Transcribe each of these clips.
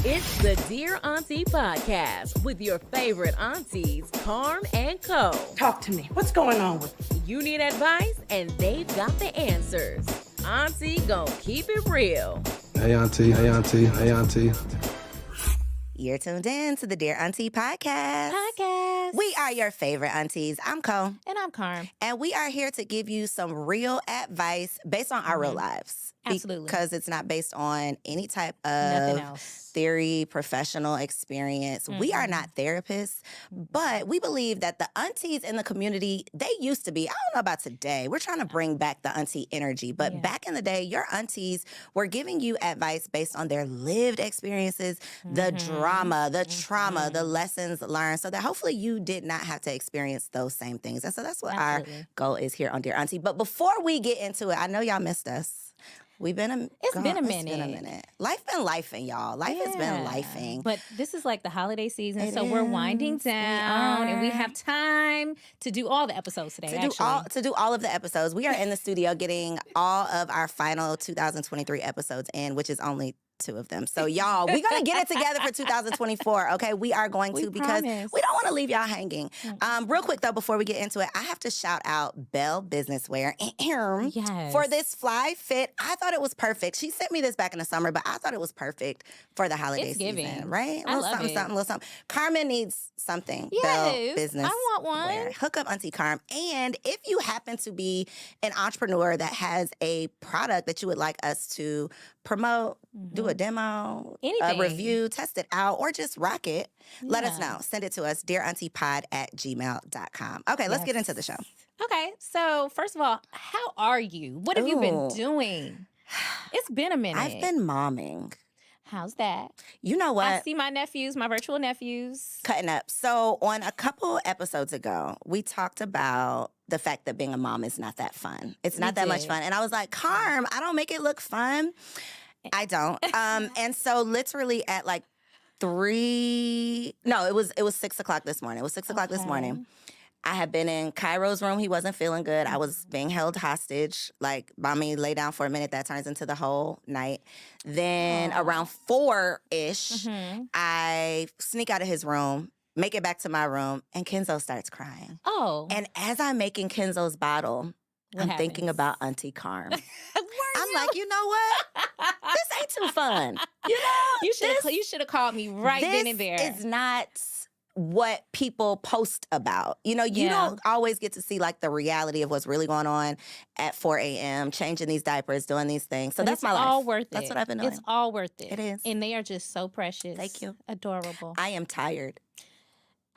It's the Dear Aunty Podcast with your favorite aunties, Carm and Koe. Talk to me. What's going on with you? You need advice, and they've got the answers. Auntie gon' keep it real. Hey, Auntie. Hey, Auntie. Hey, Auntie. You're tuned in to the Dear Aunty Podcast. We are your favorite aunties. I'm Koe. And I'm Carm. And we are here to give you some real advice based on our real lives. Absolutely. Because it's not based on any type Nothing of else. theory, professional experience. We are not therapists, but we believe that the aunties in the community, they used to be, I don't know about today. We're trying to bring back the auntie energy. But back in the day, your aunties were giving you advice based on their lived experiences, the drama, the trauma, the lessons learned, so that hopefully you did not have to experience those same things. And so that's what our goal is here on Dear Auntie. But before we get into it, I know y'all missed us. It's been a minute. Life Been lifing, y'all. Life has been lifing. But this is like the holiday season, It so we're winding is. We down, and we are. have time to do all the episodes today. To do all of the episodes. We are in the studio getting all of our final 2023 episodes in, which is only 2 of them. So y'all, we're going to get it together for 2024, okay? We are going to because promise. we don't want to leave y'all hanging. Real quick, though, before we get into it, I have to shout out Belle Businesswear Yes. for this fly fit. I thought it was perfect. She sent me this back in the summer, but I thought it was perfect for the holiday It's season, giving. right? I love something, it. something, little something. Carmen needs something. Yes, Belle Business. I want one. wear. Hook up Aunty Carm. And if you happen to be an entrepreneur that has a product that you would like us to promote, do a demo, a Anything. review, test it out, or just rock it, let us Yeah. know. Send it to us, dearauntipod@gmail.com. Okay, let's get into the show. Okay, so first of all, how are you? What have you been Ooh. doing? It's been a minute. I've been momming. How's that? You know what? I see my nephews, my virtual nephews. Cutting up. So on a couple episodes ago, we talked about the fact that being a mom is not that fun. It's not that much did. fun. And I was like, Carm, I don't make it look fun. I don't. And so literally at like 3, no, it was 6 o'clock this morning. It was 6 o'clock this morning. I had been in Cairo's room. He wasn't feeling good. I was being held hostage. Like, mommy lay down for a minute. That turns into the whole night. Then around 4-ish, I sneak out of his room, make it back to my room, and Kenzo starts crying. Oh. And as I'm making Kenzo's bottle, I'm thinking happens? about Aunty Carm. I'm like, you know what? This ain't too fun. You know, You should have called me right then and there. This is not what people post about. You know, you Yeah. don't always get to see like the reality of what's really going on at 4 a.m., changing these diapers, doing these things. So But that's it's my life. all worth it. That's what I've been doing. It's all worth it. It is. And they are just so precious. Thank you. Adorable. I am tired.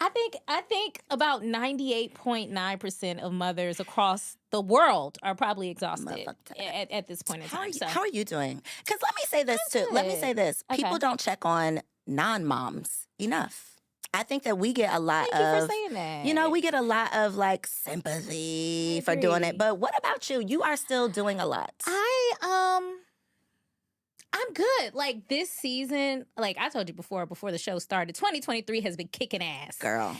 I think about 98.9% of mothers across the world are probably exhausted at this point in time. How are you doing? Because let me say this too. Let me good. say this. Okay. People don't check on non-moms enough. I think that we get a lot Thank you of, for saying that. you know, we get a lot of like sympathy for doing it. agree. But what about you? You are still doing a lot. I'm good. Like this season, like I told you before the show started, 2023 has been kicking ass. Girl,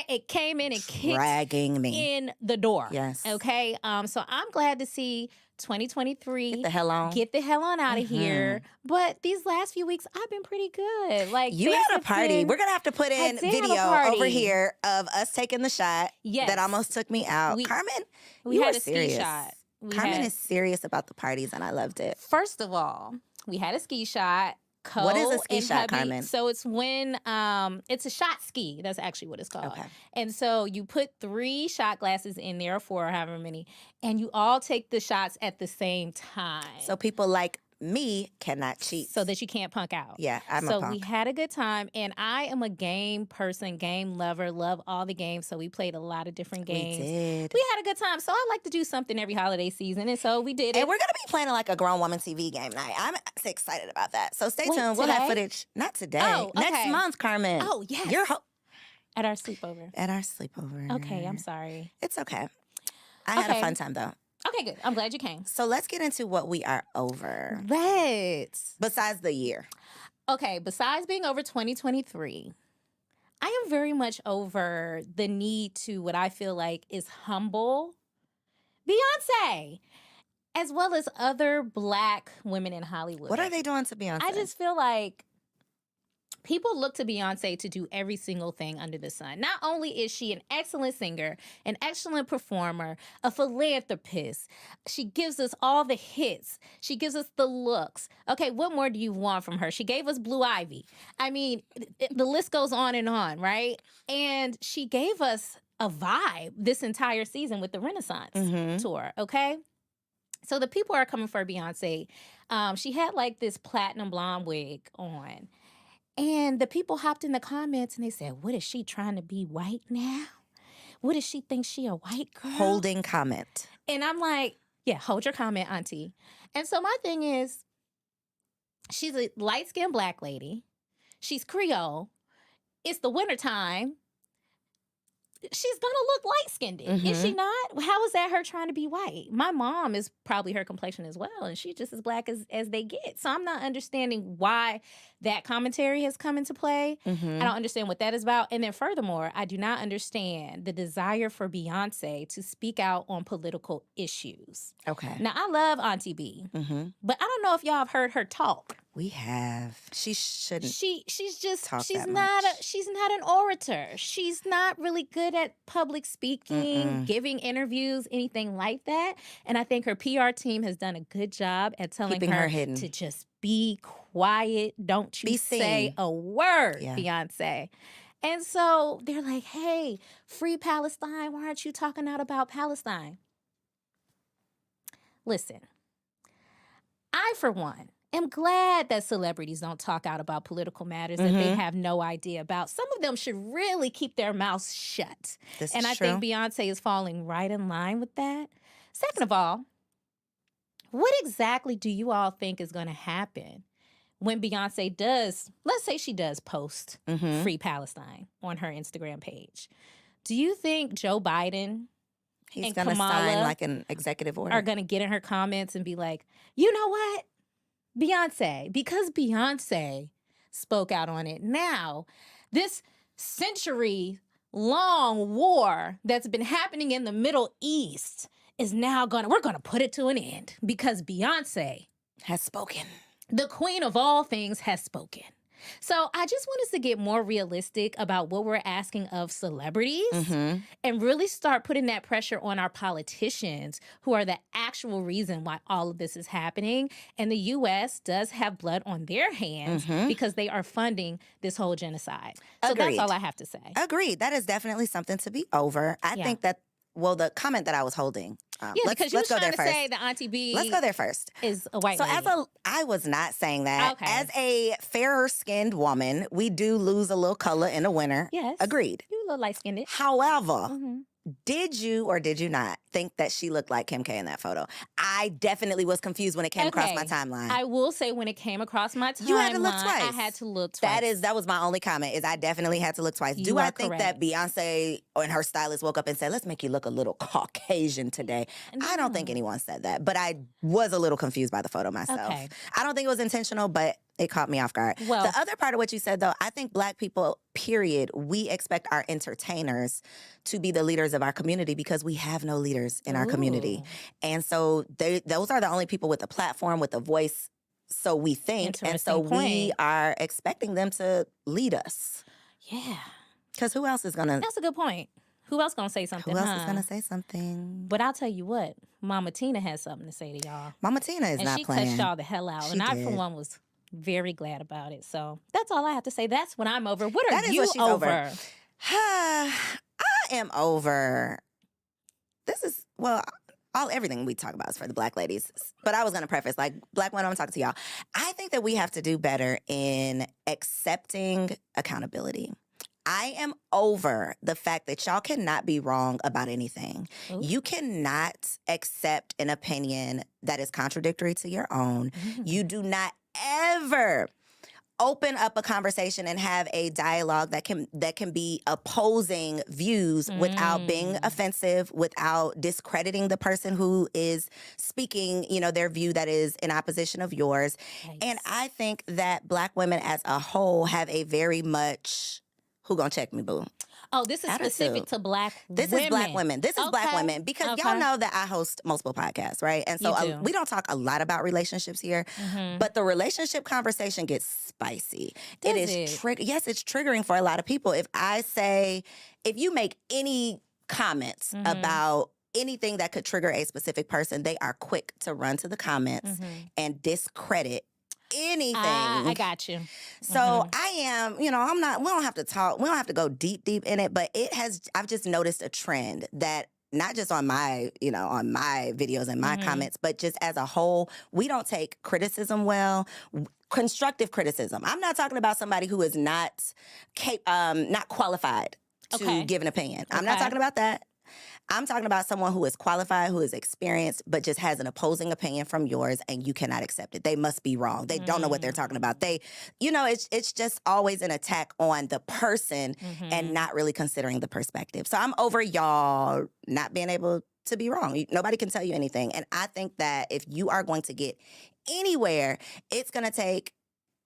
It came in and kicked dragging me. in the door. Yes. Okay. So I'm glad to see 2023 Get the hell on. get the hell on out of here. But these last few weeks, I've been pretty good. Like You things had a have party. been- We're going to have to put in did have a video party. over here of us taking the shot Yes. that almost took me out. We- Carmen, we you had were a ski serious. shot. Carmen is serious about the parties, and I loved it. First of all, we had a ski shot. What is a Cole ski and shot, hubby- Carmen? So it's when it's a shot ski. That's actually what it's called. Okay. And so you put 3 shot glasses in there, or 4, or however many, and you all take the shots at the same time. So people like me cannot cheat. So that you can't punk out. Yeah, I'm so a punk. we had a good time, and I am a game person, game lover, love all the games. So we played a lot of different games. We did. We had a good time. So I like to do something every holiday season, and so we did it. And we're going to be playing like a grown woman TV game night. I'm so excited about that. So stay tuned. We'll have today? footage. Not today. Oh, Next okay. month, Carmen. Oh, yes. You're At our sleepover. at our sleepover. Okay, I'm sorry. It's okay. I had a Okay. fun time, though. Okay, good. I'm glad you came. So let's get into what we are over. Let's. Besides the year. Okay, besides being over 2023, I am very much over the need to what I feel like is humble Beyonce, as well as other Black women in Hollywood. What are they doing to Beyonce? I just feel like People look to Beyonce to do every single thing under the sun. Not only is she an excellent singer, an excellent performer, a philanthropist, she gives us all the hits. She gives us the looks. Okay, what more do you want from her? She gave us Blue Ivy. I mean, the list goes on, right? And she gave us a vibe this entire season with the Renaissance tour, okay? So the people are coming for Beyonce. She had like this platinum blonde wig on. And the people hopped in the comments and they said, what is she trying to be white now? What does she think she a white girl? Holding comment. And I'm like, yeah, hold your comment, Auntie. And so my thing is, she's a light-skinned Black lady. She's Creole. It's the wintertime. She's going to look light-skinned. Is she not? How is that her trying to be white? My mom is probably her complexion as well, and she's just as Black as they get. So I'm not understanding why that commentary has come into play. I don't understand what that is about. And then furthermore, I do not understand the desire for Beyonce to speak out on political issues. Okay. Now, I love Auntie B, but I don't know if y'all have heard her talk. We have. She shouldn't. She's just talk she's that not much. she's not an orator. She's not really good at public speaking, giving interviews, anything like that. And I think her PR team has done a good job at telling Keeping her her hidden. to just be quiet. Don't you Be say seen. a word, Yeah. Beyonce. And so they're like, hey, free Palestine. Why aren't you talking out about Palestine? Listen, I, for one, am glad that celebrities don't talk out about political matters that they have no idea about. Some of them should really keep their mouths shut. This And is I true. think Beyonce is falling right in line with that. Second of all, what exactly do you all think is going to happen when Beyonce does, let's say she does post Free Palestine on her Instagram page? Do you think Joe Biden He's and going to sign Kamala like an executive order. are going to get in her comments and be like, you know what? Beyonce, because Beyonce spoke out on it. Now, this century-long war that's been happening in the Middle East is now we're gonna put it to an end because Beyonce, Has spoken. the queen of all things, has spoken. So I just want us to get more realistic about what we're asking of celebrities and really start putting that pressure on our politicians who are the actual reason why all of this is happening. And the U.S. does have blood on their hands because they are funding this whole genocide. So Agreed. that's all I have to say. Agreed. That is definitely something to be over. I think that, well, the comment that I was holding. Because you was go trying there to first. say that Auntie B Let's go there first. is a white So lady. I was not saying that. Okay. As a fairer-skinned woman, we do lose a little color in the winter. Yes. Agreed. You a little light-skinned. However, did you or did you not think that she looked like Kim K in that photo? I definitely was confused when it came across my timeline. I will say when it came across my timeline, You had to look twice. I had to look twice. That was my only comment, is I definitely had to look twice. Do You I are think correct. that Beyonce and her stylist woke up and said, let's make you look a little Caucasian today? I don't think anyone said that, but I was a little confused by the photo myself. Okay. I don't think it was intentional, but it caught me off guard. Well- the other part of what you said, though, I think Black people, period, we expect our entertainers to be the leaders of our community because we have no leaders in our community. And so those are the only people with a platform, with a voice, so we think. And so Interesting we point. are expecting them to lead us. Yeah. Because who else is going to... That's a good point. Who else gonna say something? Who else is going to say something? But I'll tell you what, Mama Tina has something to say to y'all. Mama Tina is And not she playing. touched y'all the hell out. She And I, for did. one, was very glad about it. So that's all I have to say. That's what I'm over. What are That is you what she's over. I am over. This is, well, everything we talk about is for the Black ladies. But I was going to preface, like, Black women, I'm talking to y'all. I think that we have to do better in accepting accountability. I am over the fact that y'all cannot be wrong about anything. Ooh. You cannot accept an opinion that is contradictory to your own. You do not ever open up a conversation and have a dialogue that can be opposing views without being offensive, without discrediting the person who is speaking, their view that is in opposition of yours. Nice. And I think that Black women as a whole have a very much, who gonna check me, boo? Oh, this is specific to Black This women. is Black women. This is Black women. Because Okay. y'all know that I host multiple podcasts, right? And so You do. we don't talk a lot about relationships here, but the relationship conversation gets spicy. Does It is yes, it's triggering for a lot of people. If you make any comments about anything that could trigger a specific person, they are quick to run to the comments and discredit anything. I got you. So I am, we don't have to talk, we don't have to go deep in it, but I've just noticed a trend that not just on my, on my videos and my comments, but just as a whole, we don't take criticism well. Constructive criticism. I'm not talking about somebody who is not qualified to give an opinion. I'm not talking about that. I'm talking about someone who is qualified, who is experienced, but just has an opposing opinion from yours, and you cannot accept it. They must be wrong. They don't know what they're talking about. It's just always an attack on the person and not really considering the perspective. So I'm over y'all not being able to be wrong. Nobody can tell you anything. And I think that if you are going to get anywhere, it's going to take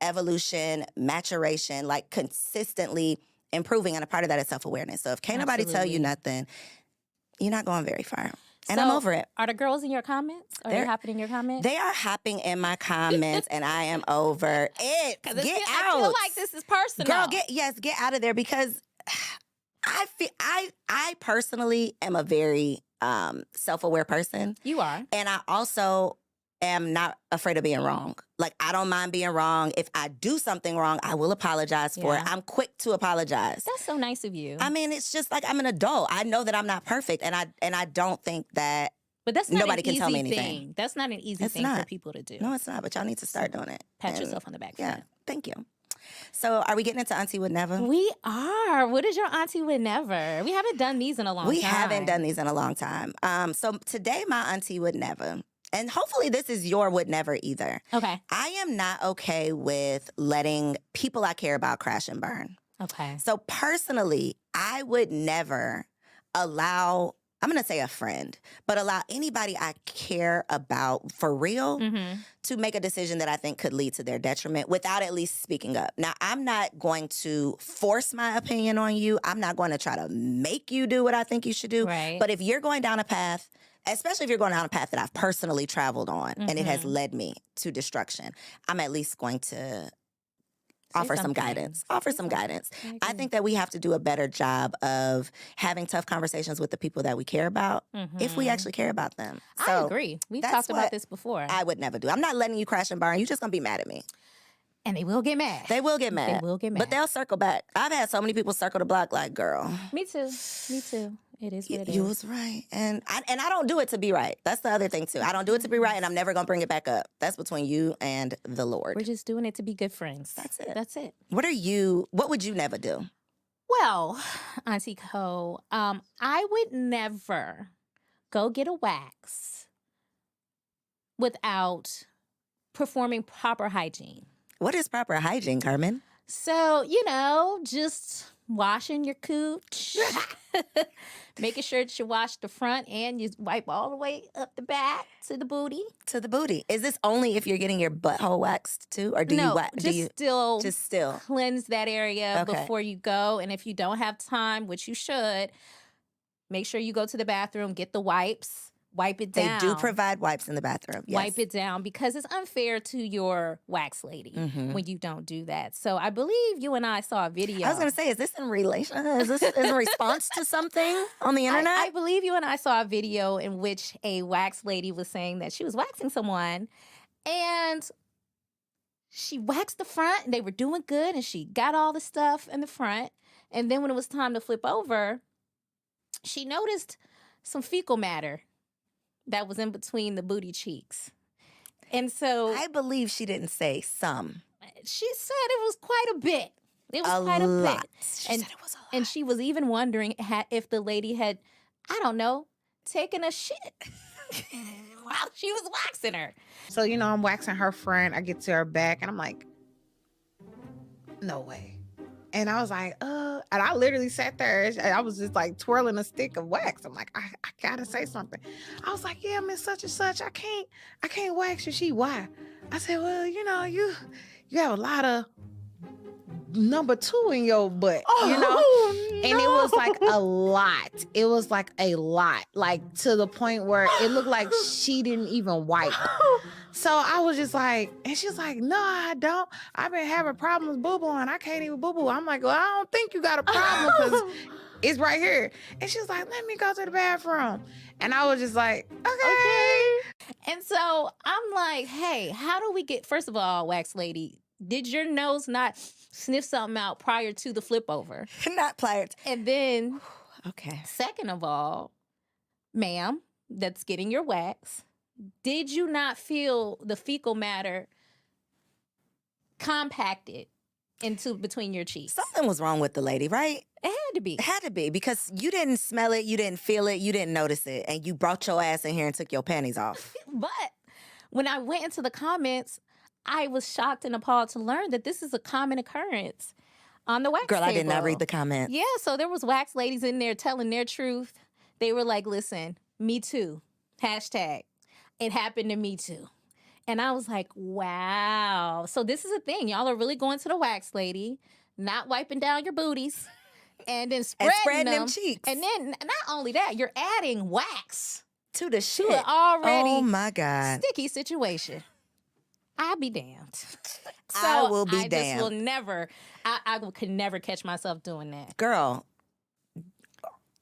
evolution, maturation, like consistently improving. And a part of that is self-awareness. So if can't nobody tell you nothing, you're not going very far. And I'm over it. Are the girls in your comments? Are they hopping in your comments? They are hopping in my comments, and I am over it. Get out. I feel like this is personal. Girl, get out of there, because I personally am a very self-aware person. You are. And I also am not afraid of being wrong. Like, I don't mind being wrong. If I do something wrong, I will apologize for it. I'm quick to apologize. That's so nice of you. I mean, it's just like I'm an adult. I know that I'm not perfect, and I don't think that but that's not nobody an can easy tell me anything. thing. That's not an easy thing for people to do. No, it's not. But y'all need to start doing it. Pat yourself on the back. Yeah, thank you. So, are we getting into Auntie Would Never? We are. What is your Auntie Would Never? We haven't done these in a long time. We haven't done these in a long time. So today, my Auntie Would Never. And hopefully this is your would never either. Okay. I am not okay with letting people I care about crash and burn. Okay. So personally, I would never allow, I'm going to say a friend, but allow anybody I care about for real to make a decision that I think could lead to their detriment without at least speaking up. Now, I'm not going to force my opinion on you. I'm not going to try to make you do what I think you should do. Right. But if you're going down a path, especially if you're going down a path that I've personally traveled on and it has led me to destruction, I'm at least going to offer some guidance. I think that we have to do a better job of having tough conversations with the people that we care about if we actually care about them. So I agree. We've talked about this before. I would never do. I'm not letting you crash and burn. You're just going to be mad at me. And they will get mad. They will get mad. But they'll circle back. I've had so many people circle the block like, girl. Me too. It is what it is. You was right. And I don't do it to be right. That's the other thing, too. I don't do it to be right, and I'm never going to bring it back up. That's between you and the Lord. We're just doing it to be good friends. That's it. What would you never do? Well, Aunty Co, I would never go get a wax without performing proper hygiene. What is proper hygiene, Carmen? So, just washing your cooch, making sure that you wash the front and you wipe all the way up the back to the booty. To the booty. Is this only if you're getting your butthole waxed too, or do you just still cleanse that area before you go? And if you don't have time, which you should, make sure you go to the bathroom, get the wipes. Wipe it down. They do provide wipes in the bathroom. Yes. Wipe it down, because it's unfair to your wax lady when you don't do that. So I believe you and I saw a video. I was going to say, is this in relation? Is this in response to something on the internet? I believe you and I saw a video in which a wax lady was saying that she was waxing someone, and she waxed the front, and they were doing good, and she got all the stuff in the front. And then when it was time to flip over, she noticed some fecal matter that was in between the booty cheeks. And so I believe she didn't say some. She said it was quite a bit. It was quite a bit. She said it was a lot. And she was even wondering if the lady had, I don't know, taken a shit while she was waxing her. So, I'm waxing her front. I get to her back and I'm like, no way. And I was like, and I literally sat there and I was just like twirling a stick of wax. I'm like, I gotta say something. I was like, yeah, Miss such and such, I can't wax you. She, why? I said, well, you have a lot of number 2 in your butt. And it was like a lot. It was like a lot. Like to the point where it looked like she didn't even wipe. So I was just like, and she's like, no, I don't. I've been having problems boo-booing. I can't even boo-boo. I'm like, well, I don't think you got a problem because it's right here. And she was like, let me go to the bathroom. And I was just like, okay. And so I'm like, hey, how do we get, first of all, wax lady, did your nose not sniff something out prior to the flip over? Not prior to. And then, Okay. second of all, ma'am, that's getting your wax, did you not feel the fecal matter compacted into between your cheeks? Something was wrong with the lady, right? It had to be. It had to be because you didn't smell it, you didn't feel it, you didn't notice it, and you brought your ass in here and took your panties off. But when I went into the comments, I was shocked and appalled to learn that this is a common occurrence on the wax Girl, I did not table. read the comments. Yeah, so there was wax ladies in there telling their truth. They were like, listen, me too. Hashtag, it happened to me too. And I was like, wow. So this is a thing. Y'all are really going to the wax lady, not wiping down your booties, and then spreading them cheeks. And then not only that, you're adding wax To the to shit. an already Oh my God. sticky situation. I'll be damned. So I will be I just damned. will never, I could never catch myself doing that. Girl,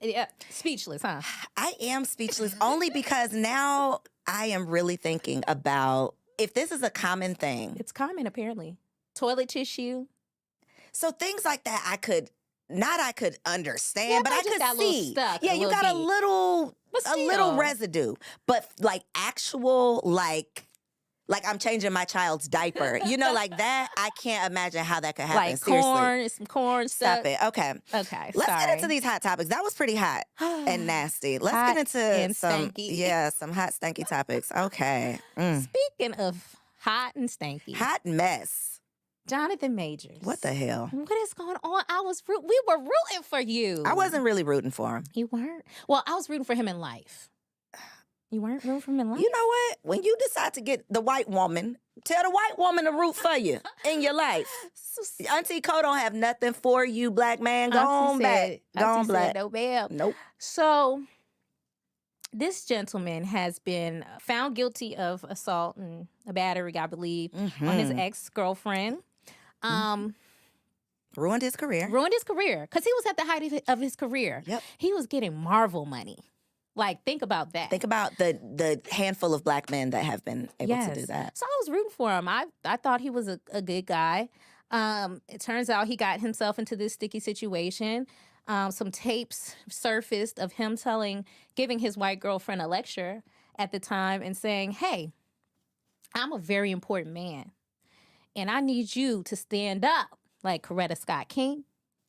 Yeah, speechless, huh? I am speechless only because now I am really thinking about if this is a common thing. It's common, apparently. Toilet tissue. So things like that I could understand, Yeah, but but I just got could a little see. stuck, Yeah, a you little got a bit. little But a little still. residue. But like actual like I'm changing my child's diaper. You know, like that, I can't imagine how that could happen. Like Seriously. corn, some corn stuff. Stop it. Okay. Okay, Let's sorry. get into these hot topics. That was pretty hot and nasty. Let's Hot get into and some stanky. some hot stanky topics. Okay. Speaking of hot and stanky, Hot mess. Jonathan Majors. What the hell? What is going on? We were rooting for you. I wasn't really rooting for him. You weren't? Well, I was rooting for him in life. You weren't rooting for him in life? You know what? When you decide to get the white woman, tell the white woman to root for you in your life. Aunty Co don't have nothing for you, black man. Go on back. Go on black. No, babe. Nope. So, this gentleman has been found guilty of assault and a battery, I believe, on his ex-girlfriend. Ruined his career. Ruined his career because he was at the height of his career. Yep. He was getting Marvel money. Like, think about that. Think about the handful of black men that have been able to do that. So I was rooting for him. I thought he was a good guy. It turns out he got himself into this sticky situation. Some tapes surfaced of him giving his white girlfriend a lecture at the time and saying, hey, I'm a very important man. And I need you to stand up like Coretta Scott King.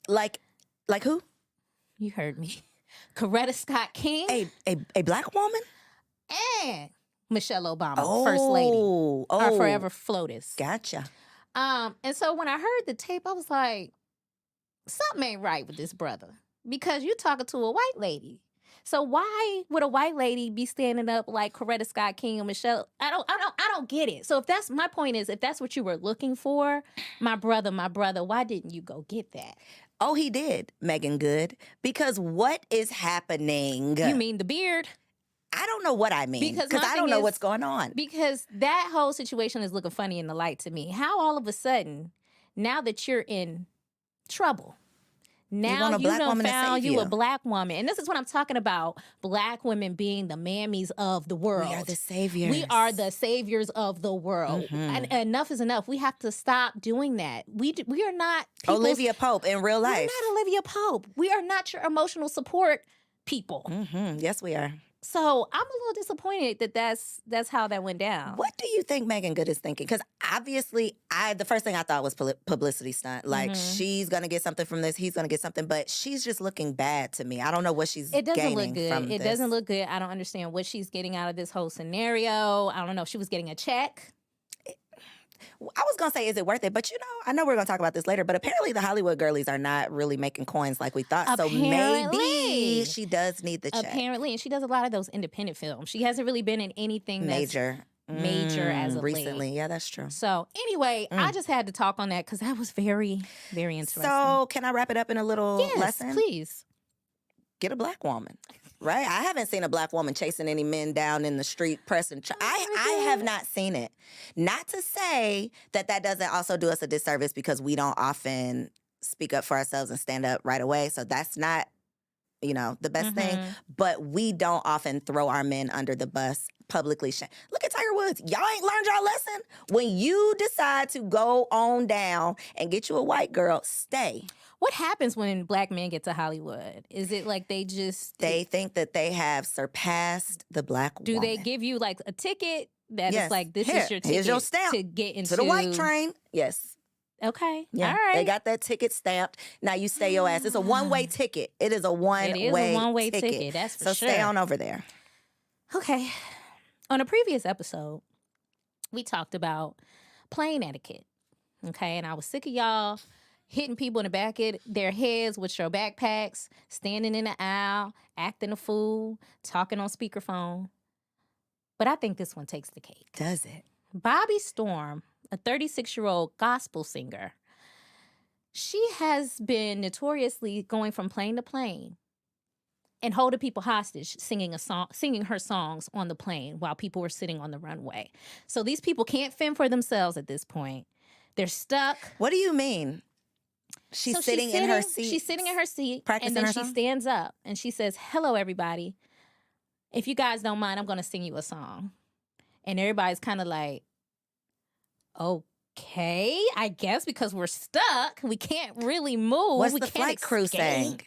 Like who? You heard me. Coretta Scott King. A black woman? And Michelle Obama, First Lady. Our forever FLOTUS. Gotcha. And so when I heard the tape, I was like, something ain't right with this brother. Because you're talking to a white lady. So why would a white lady be standing up like Coretta Scott King and Michelle? I don't get it. So if that's my point is, if that's what you were looking for, my brother, why didn't you go get that? Oh, he did, Megan Good. Because what is happening? You mean the beard? I don't know what I mean. Because Because my I thing don't know is- what's going on. Because that whole situation is looking funny in the light to me. How all of a sudden, now that you're in trouble, now want a you black done woman to found save you you. a black woman. And this is what I'm talking about. Black women being the mammies of the world. We are the saviors. We are the saviors of the world. And enough is enough. We have to stop doing that. We are not people's- Olivia Pope in real We're life. not Olivia Pope. We are not your emotional support people. Yes, we are. So I'm a little disappointed that that's how that went down. What do you think Megan Good is thinking? Because obviously, the first thing I thought was publicity stunt. Like, she's going to get something from this, he's going to get something, but she's just looking bad to me. I don't know what she's It doesn't gaining look good. from It this. doesn't look good. I don't understand what she's getting out of this whole scenario. I don't know if she was getting a check. I was going to say, is it worth it? But I know we're going to talk about this later, but apparently the Hollywood girlies are not really making coins like we thought. So maybe Apparently. she does need the check. Apparently, and she does a lot of those independent films. She hasn't really been in anything that's Major. major as of recently. late. Yeah, that's true. So anyway, I just had to talk on that because that was very, very interesting. So can I wrap it up in a little yes, lesson? please. Get a black woman. Right? I haven't seen a black woman chasing any men down in the street, pressing. I have not seen it. Not to say that doesn't also do us a disservice because we don't often speak up for ourselves and stand up right away. So that's not, the best thing. But we don't often throw our men under the bus publicly. Look at Tiger Woods. Y'all ain't learned y'all lesson? When you decide to go on down and get you a white girl, stay. What happens when black men get to Hollywood? Is it like they think that they have surpassed the black do woman? they give you like a ticket that Yes. is like, this Here, is your ticket here's your stamp to get into to the white train? Yes. Okay. Yeah. All right. They got that ticket stamped. Now you stay your ass. It's a one-way ticket. It is a one-way ticket. That's for so sure. stay on over there. Okay. On a previous episode, we talked about plane etiquette. Okay. And I was sick of y'all hitting people in the back of their heads with your backpacks, standing in the aisle, acting a fool, talking on speakerphone. But I think this one takes the cake. Does it? Bobby Storm, a 36-year-old gospel singer, she has been notoriously going from plane to plane and holding people hostage, singing her songs on the plane while people were sitting on the runway. So these people can't fend for themselves at this point. They're stuck. What do you mean? She's sitting in her seat. She's sitting in her seat, practicing and then her she song? stands up and she says, "Hello, everybody. If you guys don't mind, I'm going to sing you a song." And everybody's kind of like, okay, I guess, because we're stuck. We can't really move. What's we the can't flight crew escape. saying?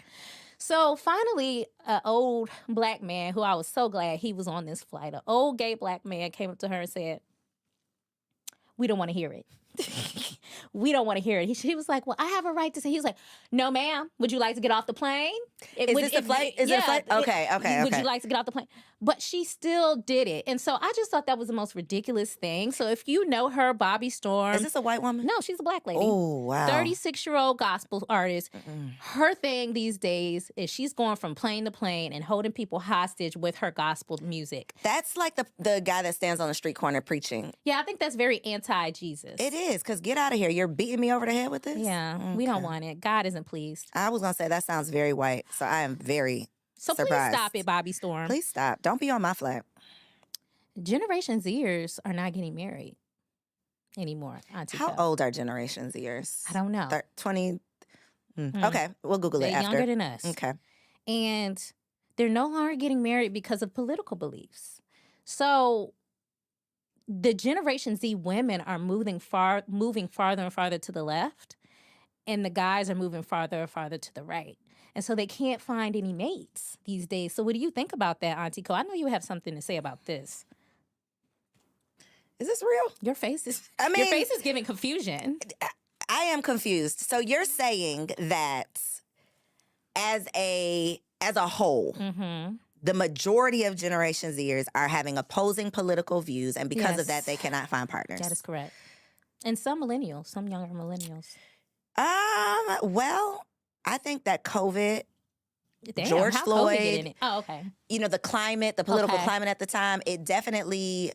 So finally, an old black man, who I was so glad he was on this flight, an old gay black man came up to her and said, "We don't want to hear it." We don't want to hear it. He was like, "Well, I have a right to say." He was like, "No, ma'am. Would you like to get off the plane?" Is this a flight? Is it a flight? Okay. Would you like to get off the plane? But she still did it. And so I just thought that was the most ridiculous thing. So if you know her, Bobby Storm. Is this a white woman? No, she's a black lady. Oh, wow. 36-year-old gospel artist. Her thing these days is she's going from plane to plane and holding people hostage with her gospel music. That's like the guy that stands on the street corner preaching. Yeah, I think that's very anti-Jesus. It is, because get out of here. You're beating me over the head with this? Yeah, we don't want it. God isn't pleased. I was going to say that sounds very white, so I am very So surprised. please stop it, Bobby Storm. Please stop. Don't be on my flag. Generation Zers are not getting married anymore. Auntie How Co. old are Generation Zers? I don't know. 20? Okay, we'll Google They're it after. younger than us. Okay. And they're no longer getting married because of political beliefs. So the Generation Z women are moving farther and farther to the left, and the guys are moving farther and farther to the right. And so they can't find any mates these days. So what do you think about that, Auntie Co? I know you have something to say about this. Is this real? Your face is I your mean- face is giving confusion. I am confused. So you're saying that as a whole, Mm-hmm. the majority of Generation Zers are having opposing political views, and because of Yes. that, they cannot find partners. That is correct. And some millennials, some younger millennials. Well, I think that COVID, Damn, George how Floyd, COVID get in it? Oh, okay. the climate, the political Okay. climate at the time, it definitely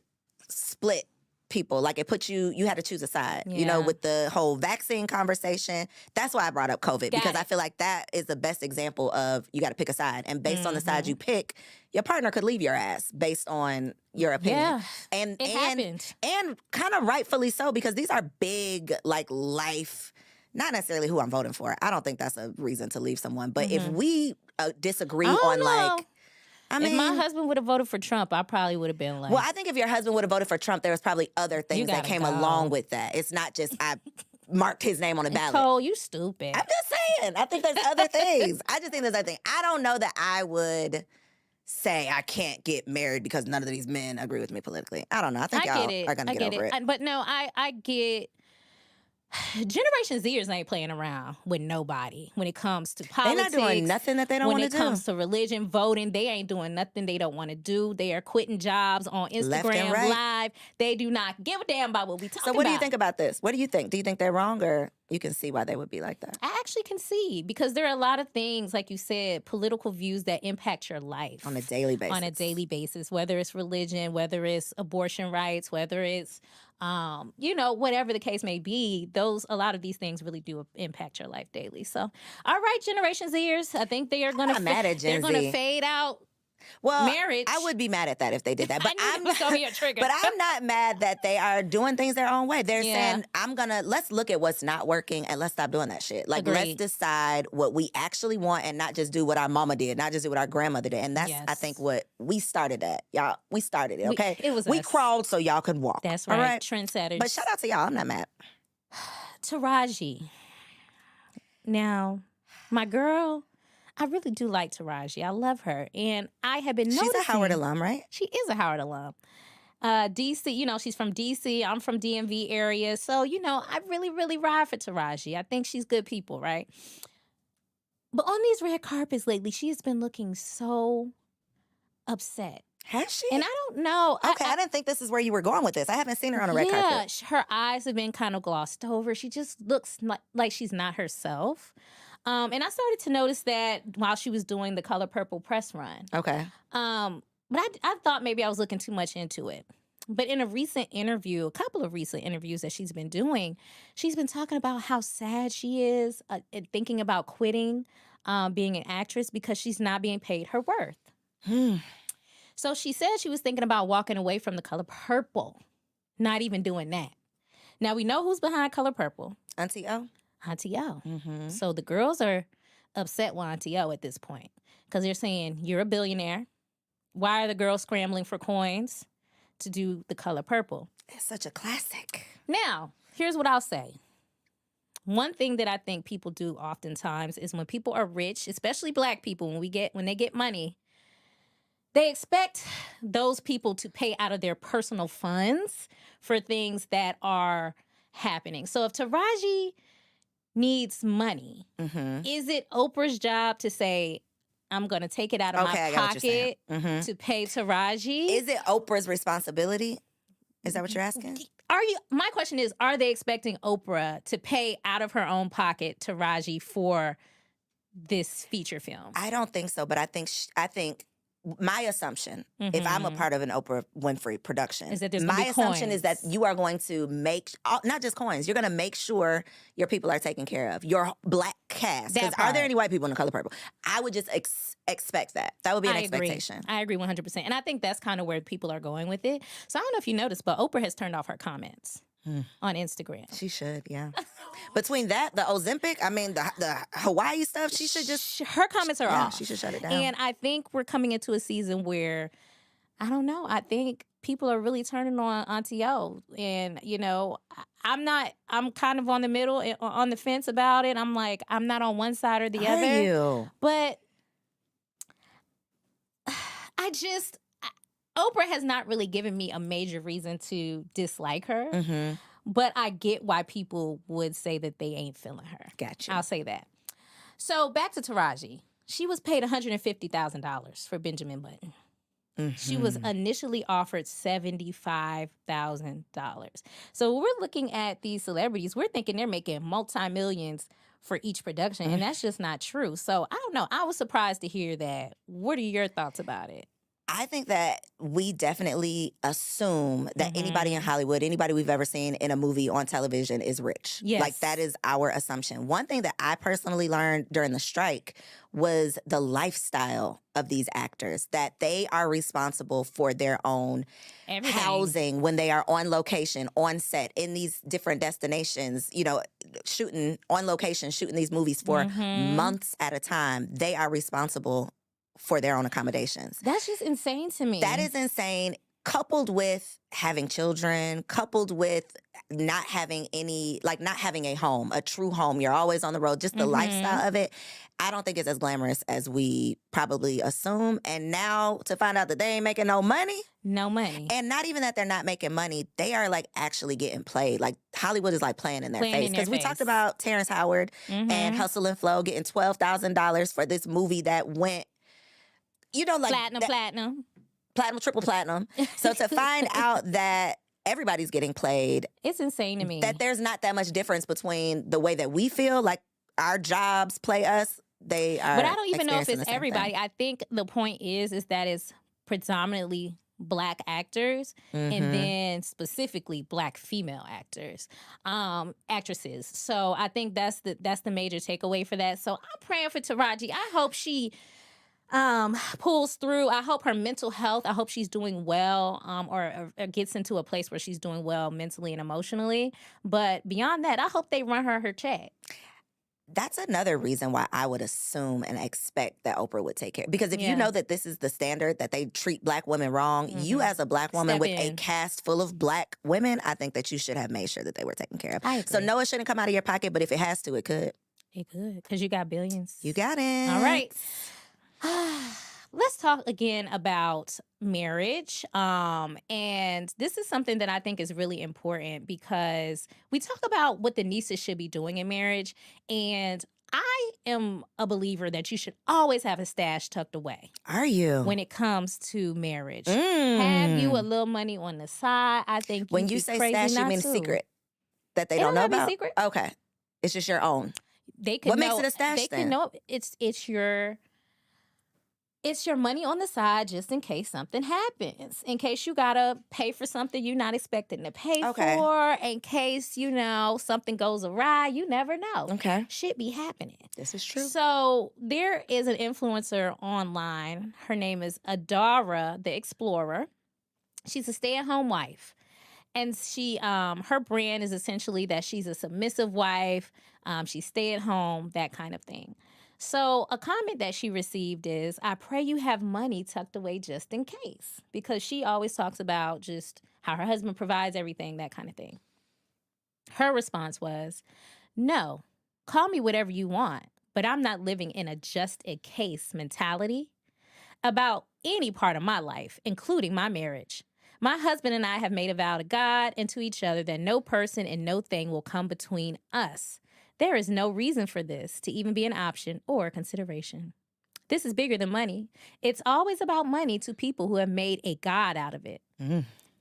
split people. Like it put you had to choose a side, Yeah. with the whole vaccine conversation. That's why I brought up COVID, because it. I feel like that is the best example of you got to pick a side. And based on the side Mm-hmm. you pick, your partner could leave your ass based on your opinion. Yeah, And it happened. And kind of rightfully so, because these are big, like, life, not necessarily who I'm voting for. I don't think that's a reason to leave someone. But if we disagree I don't on, know. like, I mean, if my husband would have voted for Trump, I probably would have been like, well, I think if your husband would have voted for Trump, there was probably other things that gotta came go. along with that. It's not just I marked his name on the ballot. Cole, you stupid. I'm just saying. I think there's other things. I just think there's other things. I don't know that I would say I can't get married because none of these men agree with me politically. I don't know. I think I y'all get it. are going to I get get over it. But no, I get Generation Zers ain't playing around with nobody when it comes to politics. They're not doing nothing that they don't want to do. When it comes to religion, voting, they ain't doing nothing they don't want to do. They are quitting jobs on Instagram Live. They do not give a damn about what we talking about. So what do you think about this? What do you think? Do you think they're wrong, or you can see why they would be like that? I actually can see, because there are a lot of things, like you said, political views that impact your life. On a daily basis. On a daily basis, whether it's religion, whether it's abortion rights, whether it's whatever the case may be, a lot of these things really do impact your life daily. So, all right, Generation Zers, I think they are going to fade out. Well, marriage. I would be mad at that if they did that. But I'm not mad that they are doing things their own way. They're saying, let's look at what's not working and let's stop doing that shit. Like, let's decide what we actually want and not just do what our mama did, not just do what our grandmother did. And that's, I think, what we started at. Y'all, we started it, okay? We crawled so y'all could walk. That's right. All right? Trendsetters. But shout out to y'all. I'm not mad. Taraji. Now, my girl, I really do like Taraji. I love her. And I have been noticing. She's a Howard alum, right? She is a Howard alum. DC, she's from DC. I'm from DMV area. So, I really, really ride for Taraji. I think she's good people, right? But on these red carpets lately, she has been looking so upset. Has she? And I don't know. Okay, I didn't think this is where you were going with this. I haven't seen her on a red carpet. Yeah, her eyes have been kind of glossed over. She just looks like she's not herself. And I started to notice that while she was doing the Color Purple press run. Okay. But I thought maybe I was looking too much into it. But in a couple of recent interviews that she's been doing, she's been talking about how sad she is and thinking about quitting being an actress because she's not being paid her worth. So she said she was thinking about walking away from the Color Purple, not even doing that. Now, we know who's behind Color Purple. Aunty O. Aunty O. Mm-hmm. So the girls are upset with Aunty O at this point because they're saying, you're a billionaire. Why are the girls scrambling for coins to do the Color Purple? It's such a classic. Now, here's what I'll say. One thing that I think people do oftentimes is when people are rich, especially Black people, when they get money, they expect those people to pay out of their personal funds for things that are happening. So if Taraji needs money, is it Oprah's job to say, I'm going to take it out of my pocket to pay Taraji? Is it Oprah's responsibility? Is that what you're asking? My question is, are they expecting Oprah to pay out of her own pocket Taraji for this feature film? I don't think so, but I think my assumption, if I'm a part of an Oprah Winfrey production, is that there's my assumption coins. is that you are going to make, not just coins, you're going to make sure your people are taken care of, your Black cast. Because are there any white people in the Color Purple? I would just expect that. That would be an expectation. I agree 100%. And I think that's kind of where people are going with it. So I don't know if you noticed, but Oprah has turned off her comments on Instagram. She should, yeah. Between that, the Ozempic, the Hawaii stuff, she should just... Her comments are off. She should shut it down. And I think we're coming into a season where, I don't know, I think people are really turning on Aunty O. And, I'm kind of on the middle, on the fence about it. I'm like, I'm not on one side or the other. Are you? But Oprah has not really given me a major reason to dislike her. But I get why people would say that they ain't feeling her. Gotcha. I'll say that. So back to Taraji. She was paid $150,000 for Benjamin Button. She was initially offered $75,000. So we're looking at these celebrities. We're thinking they're making multi-millions for each production, and that's just not true. So I don't know. I was surprised to hear that. What are your thoughts about it? I think that we definitely assume that anybody in Hollywood, anybody we've ever seen in a movie on television is rich. Yes. Like, that is our assumption. One thing that I personally learned during the strike was the lifestyle of these actors, that they are responsible for their own housing when they are on location, on set, in these different destinations, shooting on location, shooting these movies for months at a time. They are responsible for their own accommodations. That's just insane to me. That is insane. coupled with having children, coupled with not having a home, a true home. You're always on the road, just the lifestyle of it. I don't think it's as glamorous as we probably assume. And now to find out that they ain't making no money. No money. And not even that they're not making money, they are like actually getting played. Like Hollywood is like playing in their face. Because we talked about Terrence Howard and Hustle and Flow getting $12,000 for this movie that went, like platinum, triple platinum. So to find out that everybody's getting played, it's insane to me. That there's not that much difference between the way that we feel, like our jobs play us. They are. But I don't even know if it's everybody. Thing. I think the point is that it's predominantly Black actors and then specifically Black female actors, actresses. So I think that's the major takeaway for that. So I'm praying for Taraji. I hope she pulls through. I hope her mental health, I hope she's doing well, or gets into a place where she's doing well mentally and emotionally. But beyond that, I hope they run her check. That's another reason why I would assume and expect that Oprah would take care. Because if you know that this is the standard, that they treat Black women wrong, you as a Black woman with a cast full of Black women, I think that you should have made sure that they were taken care of. I agree. So no, it shouldn't come out of your pocket, but if it has to, it could. It could, because you got billions. You got it. All right. Let's talk again about marriage. And this is something that I think is really important because we talk about what the nieces should be doing in marriage. And I am a believer that you should always have a stash tucked away. Are you? When it comes to marriage. Have you a little money on the side? I think when you say stash, you mean secret? That they don't know about? Secret. Okay. It's just your own. They could what know, makes it a stash they then? Could know it's your money on the side just in case something happens. In case you gotta pay for something you're not expecting to pay for. In case, something goes awry. You never know. Okay. Shit be happening. This is true. So there is an influencer online. Her name is Adara the Explorer. She's a stay-at-home wife. And she, her brand is essentially that she's a submissive wife. She stay at home, that kind of thing. So a comment that she received is, I pray you have money tucked away just in case. Because she always talks about just how her husband provides everything, that kind of thing. Her response was, no, call me whatever you want, but I'm not living in a just in case mentality about any part of my life, including my marriage. My husband and I have made a vow to God and to each other that no person and no thing will come between us. There is no reason for this to even be an option or a consideration. This is bigger than money. It's always about money to people who have made a God out of it.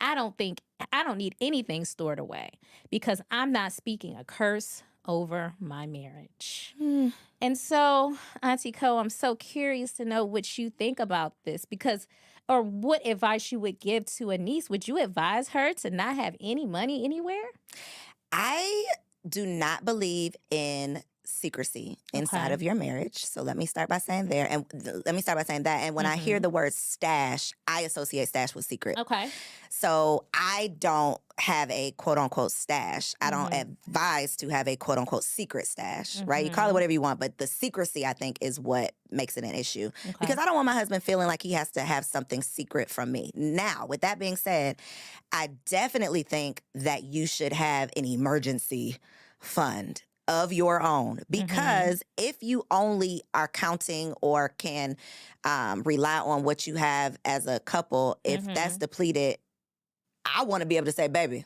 I don't need anything stored away because I'm not speaking a curse over my marriage. And so, Aunty Co, I'm so curious to know what you think about this or what advice you would give to a niece. Would you advise her to not have any money anywhere? I do not believe in secrecy inside of your marriage. So let me start by saying that. And when I hear the word stash, I associate stash with secret. Okay. So I don't have a quote unquote stash. I don't advise to have a quote unquote secret stash, right? You call it whatever you want, but the secrecy, I think, is what makes it an issue. Because I don't want my husband feeling like he has to have something secret from me. Now, with that being said, I definitely think that you should have an emergency fund of your own, because if you only are counting or can rely on what you have as a couple, if that's depleted, I want to be able to say, baby,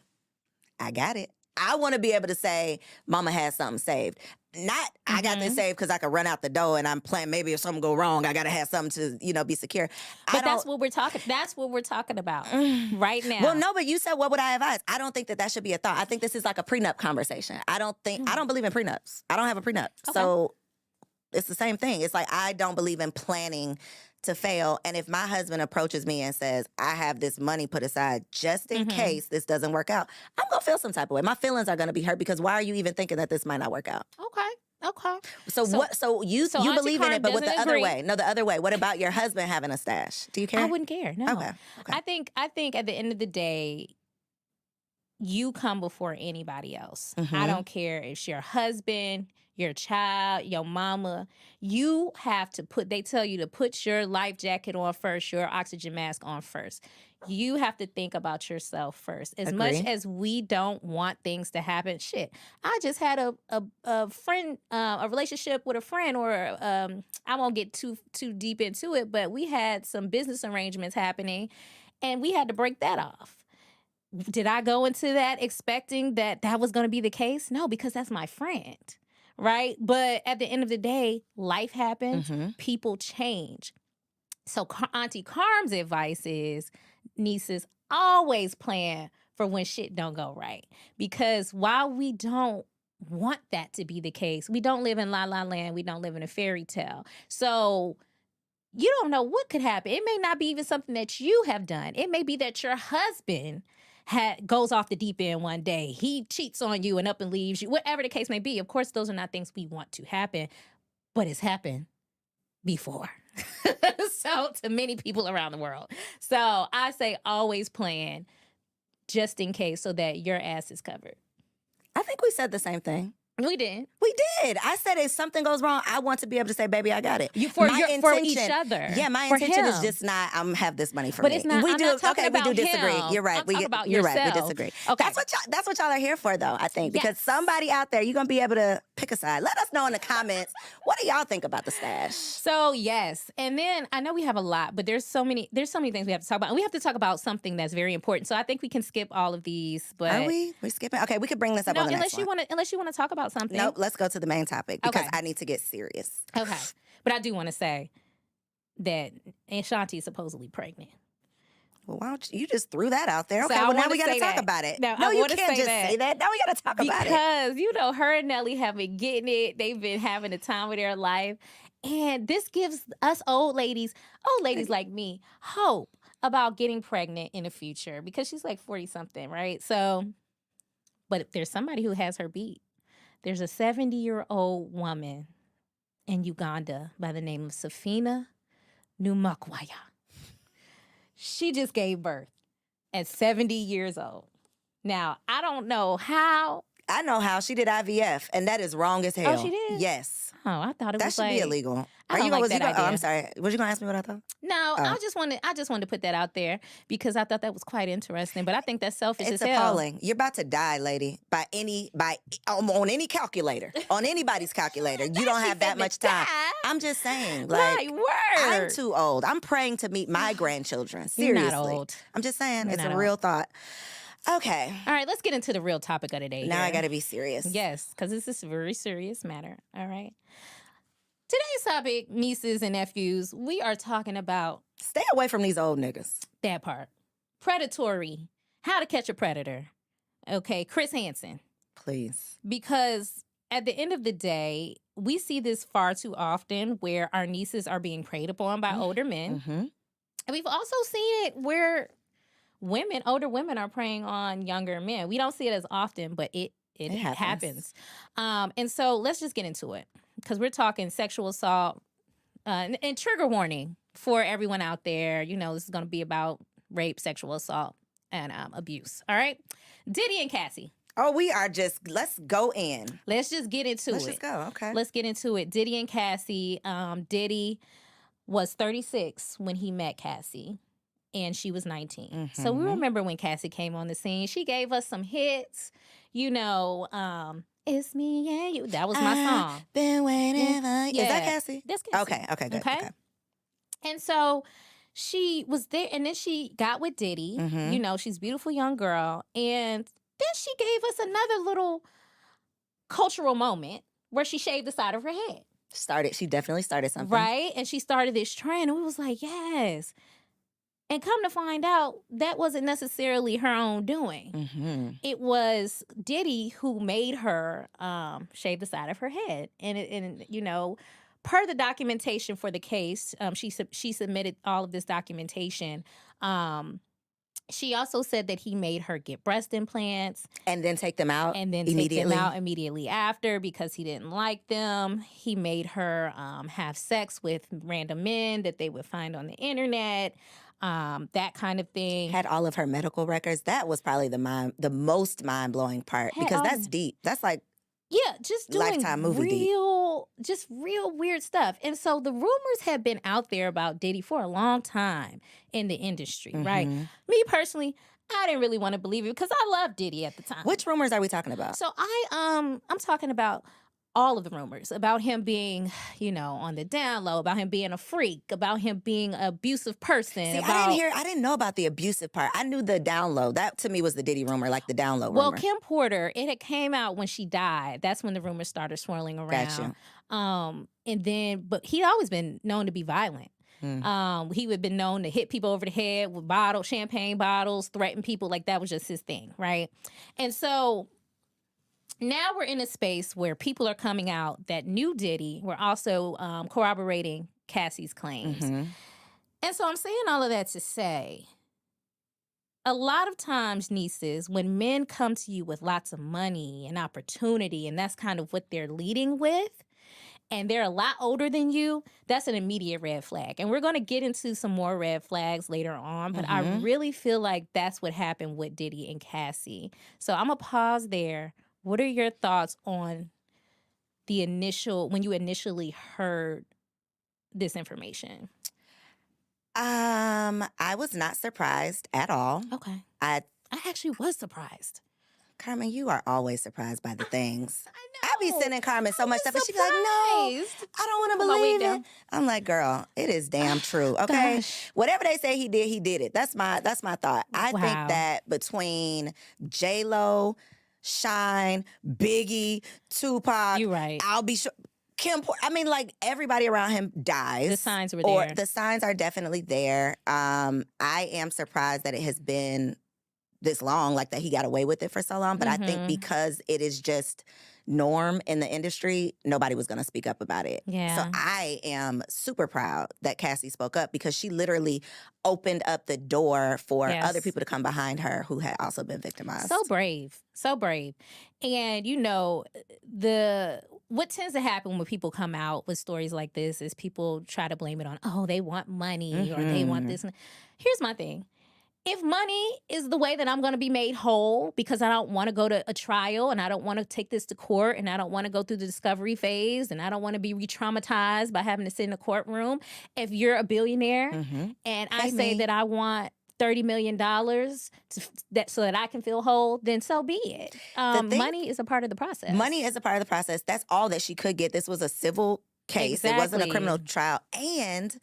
I got it. I want to be able to say, mama has something saved. Not, I got this saved because I can run out the door and I'm planning, maybe if something go wrong, I got to have something to, be secure. But that's what we're talking about right now. Well, no, but you said, what would I advise? I don't think that should be a thought. I think this is like a prenup conversation. I don't believe in prenups. I don't have a prenup. Okay. So it's the same thing. It's like, I don't believe in planning to fail. And if my husband approaches me and says, I have this money put aside just in case this doesn't work out, I'm going to feel some type of way. My feelings are going to be hurt because why are you even thinking that this might not work out? Okay. So you believe in it, but with the other way. No, the other way. What about your husband having a stash? Do you care? I wouldn't care. No. Okay. I think at the end of the day, you come before anybody else. I don't care if it's your husband, your child, your mama. You have to they tell you to put your life jacket on first, your oxygen mask on first. You have to think about yourself first. As much as we don't want things to happen, shit. I just had a friend, a relationship with a friend, or I won't get too deep into it, but we had some business arrangements happening, and we had to break that off. Did I go into that expecting that was going to be the case? No, because that's my friend, right? But at the end of the day, life happens, people change. So Auntie Carm's advice is, nieces, always plan for when shit don't go right. Because while we don't want that to be the case, we don't live in La La Land, we don't live in a fairy tale. So you don't know what could happen. It may not be even something that you have done. It may be that your husband goes off the deep end one day. He cheats on you and up and leaves you, whatever the case may be. Of course, those are not things we want to happen, but it's happened before. So to many people around the world. So I say always plan just in case so that your ass is covered. I think we said the same thing. We did. We did. I said if something goes wrong, I want to be able to say, baby, I got it. For each other. Yeah, my intention is just not, I'm have this money for but me. It's not, we I'm do, not talking okay, about we do disagree. him. You're right. I'm talking about you're yourself. right. We disagree. Okay. That's what y'all are here for, though, I think. Because somebody out there, you're going to be able to pick a side. Let us know in the comments, what do y'all think about the stash? So, yes. And then I know we have a lot, but there's so many things we have to talk about. And we have to talk about something that's very important. So I think we can skip all of these. But are we? We're skipping? Okay, we could bring this up on the next one. Unless you want to talk about something. Nope, let's go to the main topic because I need to get serious. Okay. But I do want to say that Ashanti is supposedly pregnant. Well, why don't you just threw that out there? Okay, so well, now we got to talk about it. No, you can't just say that. Now we got to talk about it. Because, her and Nelly have been getting it. They've been having the time of their life. And this gives us old ladies like me, hope about getting pregnant in the future. Because she's like 40-something, right? So, but if there's somebody who has her beat. There's a 70-year-old woman in Uganda by the name of Safina Numakwaya. She just gave birth at 70 years old. Now, I don't know how. I know how. She did IVF, and that is wrong as hell. Oh, she did? Yes. Oh, I thought it was that should be illegal. I don't like that idea. Oh, I'm sorry. Was you going to ask me what I thought? No, I just wanted to put that out there because I thought that was quite interesting. But I think that's selfish as hell. It's appalling. You're about to die, lady, on any calculator, on anybody's calculator. You don't have that much time. I'm just saying, like, I'm too old. I'm praying to meet my grandchildren. Seriously, you're not old. I'm just saying, it's a real thought. Okay. All right, let's get into the real topic of the day. Now I got to be serious. Yes, because this is a very serious matter. All right. Today's topic, nieces and nephews, we are talking about... Stay away from these old niggas. That part. Predatory. How to catch a predator. Okay, Chris Hansen. Please. Because at the end of the day, we see this far too often where our nieces are being preyed upon by older men. Mm-hmm. And we've also seen it where older women are preying on younger men. We don't see it as often, but it happens. And so let's just get into it. Because we're talking sexual assault and trigger warning for everyone out there. This is going to be about rape, sexual assault, and abuse. All right? Diddy and Cassie. Oh, let's go in. Let's just get into it. Let's just go, okay. Let's get into it. Diddy and Cassie. Diddy was 36 when he met Cassie, and she was 19. Mm-hmm. So we remember when Cassie came on the scene. She gave us some hits, It's me and you. That was my song. Been waiting for you. Yeah. Is that Cassie? That's Cassie. Okay, good. Okay. And so she was there, and then she got with Diddy. Mm-hmm. She's a beautiful young girl. And then she gave us another little cultural moment where she shaved the side of her head. She definitely started something. Right? And she started this trend, and we was like, yes. And come to find out, that wasn't necessarily her own doing. Mm-hmm. It was Diddy who made her shave the side of her head. And per the documentation for the case, she submitted all of this documentation. She also said that he made her get breast implants. And then take them out Take them out immediately after because he didn't like them. He made her have sex with random men that they would find on the internet. That kind of thing. Had all of her medical records. That was probably the most mind-blowing part because that's deep. That's like Yeah, just doing Lifetime movie deep. real weird stuff. And so the rumors have been out there about Diddy for a long time in the industry, right? Me personally, I didn't really want to believe it because I loved Diddy at the time. Which rumors are we talking about? So I'm talking about all of the rumors about him being, on the down low, about him being a freak, about him being an abusive person. See, I didn't know about the abusive part. I knew the down low. That to me was the Diddy rumor, like the down low rumor. Well, Kim Porter, it had came out when she died. That's when the rumors started swirling around. Gotcha. And then, but he'd always been known to be violent. He would have been known to hit people over the head with champagne bottles, threaten people. Like that was just his thing, right? And so now we're in a space where people are coming out that knew Diddy. We're also corroborating Cassie's claims. And so I'm saying all of that to say, a lot of times, nieces, when men come to you with lots of money and opportunity, and that's kind of what they're leading with, and they're a lot older than you, that's an immediate red flag. And we're going to get into some more red flags later on, but I really feel like that's what happened with Diddy and Cassie. So I'm going to pause there. What are your thoughts on when you initially heard this information? I was not surprised at all. Okay. I actually was surprised. Carmen, you are always surprised by the things. I I be sending Carmen so much stuff, and she be like, "No, I don't want to Put my wig believe it." down. I'm like, "Girl, it is damn true." Okay, Gosh. whatever they say he did it. That's my thought. I Wow. think that between J-Lo, Shine, Biggie, Tupac, You're right. I'll be sure. Like everybody around him dies. The signs were Or there. the signs are definitely there. I am surprised that it has been this long, like that he got away with it for so long. But I think because it is just norm in the industry, nobody was going to speak up about it. Yeah. So I am super proud that Cassie spoke up because she literally opened up the door for Yes. other people to come behind her who had also been victimized. So brave. And what tends to happen when people come out with stories like this is people try to blame it on, they want money or they want this. Here's my thing. If money is the way that I'm going to be made whole because I don't want to go to a trial and I don't want to take this to court and I don't want to go through the discovery phase and I don't want to be re-traumatized by having to sit in a courtroom, if you're a billionaire and I say that I want $30 million so that I can feel whole, then so be it. Money is a part of the process. Money is a part of the process. That's all that she could get. This was a civil case. Exactly. It wasn't a criminal trial. And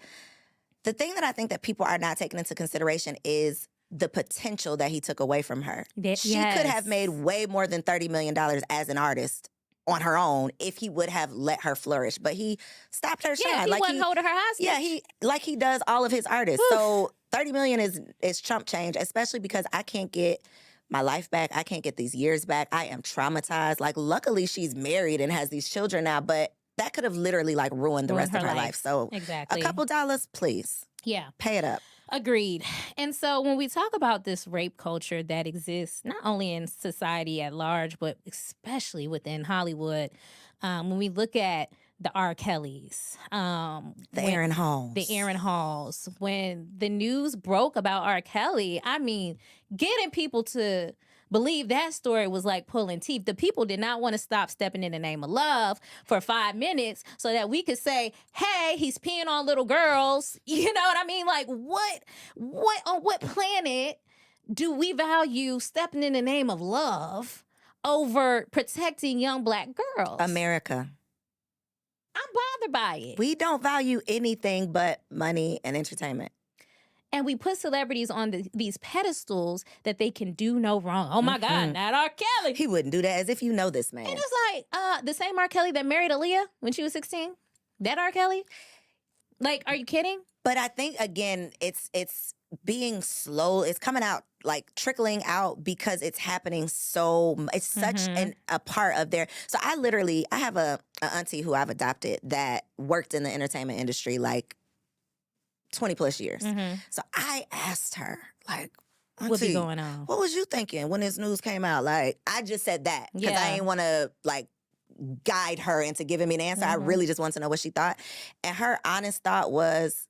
the thing that I think that people are not taking into consideration is the potential that he took away from her. She could have made way more than $30 million as an artist on her own if he would have let her flourish. But he stopped her shine. Yeah, he wasn't holding her hostage. Yeah, he does all of his artists. Oof. So $30 million is chump change, especially because I can't get my life back. I can't get these years back. I am traumatized. Like, luckily she's married and has these children now, but that could have literally ruined the rest of her life. So exactly. a couple dollars, please. Yeah. Pay it up. Agreed. And so when we talk about this rape culture that exists not only in society at large, but especially within Hollywood, when we look at the R. Kellys, The Aaron Halls, when the news broke about R. Kelly, I mean, getting people to believe that story was like pulling teeth. The people did not want to stop stepping in the name of love for 5 minutes so that we could say, hey, he's peeing on little girls. You know what I mean? Like, what on what planet do we value stepping in the name of love over protecting young Black girls? America. I'm bothered by it. We don't value anything but money and entertainment. And we put celebrities on these pedestals that they can do no wrong. Oh my God, not R. Kelly. He wouldn't do that, as if you know this man. And it's like the same R. Kelly that married Aaliyah when she was 16. That R. Kelly? Like, are you kidding? But I think, again, it's being slow. It's coming out, trickling out because it's happening it's such a part of their. So I have a auntie who I've adopted that worked in the entertainment industry 20 plus years. So I asked her, What be going on? What was you thinking when this news came out? I just said that because I didn't want to guide her into giving me an answer. I really just wanted to know what she thought. And her honest thought was,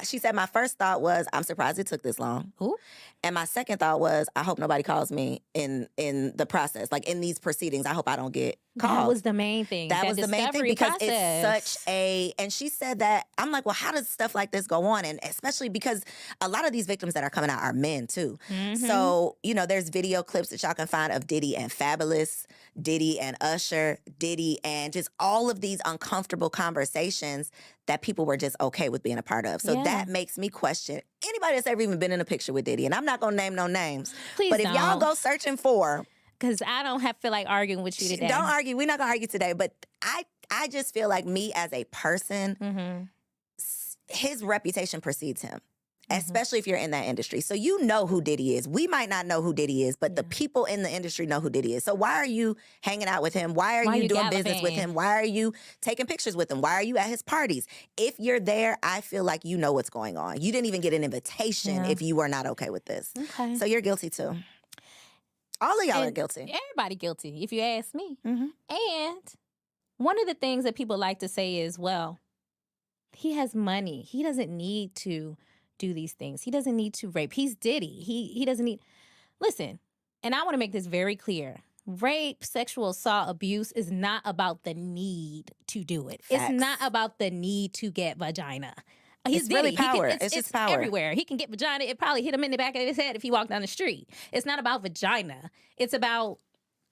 She said my first thought was, I'm surprised it took this long. Who? And my second thought was, I hope nobody calls me in the process, like in these proceedings. I hope I don't get called. That was the main thing. That was the main thing because process. it's such a, and she said that, I'm like, well, how does stuff like this go on? And especially because a lot of these victims that are coming out are men too. Mm-hmm. So, there's video clips that y'all can find of Diddy and Fabulous, Diddy and Usher, Diddy, and just all of these uncomfortable conversations that people were just okay with being a part of. So that makes me question anybody that's ever even been in a picture with Diddy. And I'm not going to name no names. Please but if don't. y'all go searching for... Because I don't feel like arguing with you today. Don't argue. We're not going to argue today. But I just feel like me as a person, his reputation precedes him. Especially if you're in that industry. So you know who Diddy is. We might not know who Diddy is, but the people in the industry know who Diddy is. So why are you hanging out with him? Why are you doing business with him? Why are you taking pictures with him? Why are you at his parties? If you're there, I feel like you know what's going on. You didn't even get an invitation if you were not okay with this. Okay. So you're guilty too. All of y'all are guilty. Everybody guilty, if you ask me. Mm-hmm. And one of the things that people like to say is, well, he has money. He doesn't need to do these things. He doesn't need to rape. He's Diddy. He doesn't need... Listen, and I want to make this very clear. Rape, sexual assault, abuse is not about the need to do it. Facts. It's not about the need to get vagina. He's it's Diddy. really power. It's just power. Everywhere. He can get vagina. It probably hit him in the back of his head if he walked down the street. It's not about vagina. It's about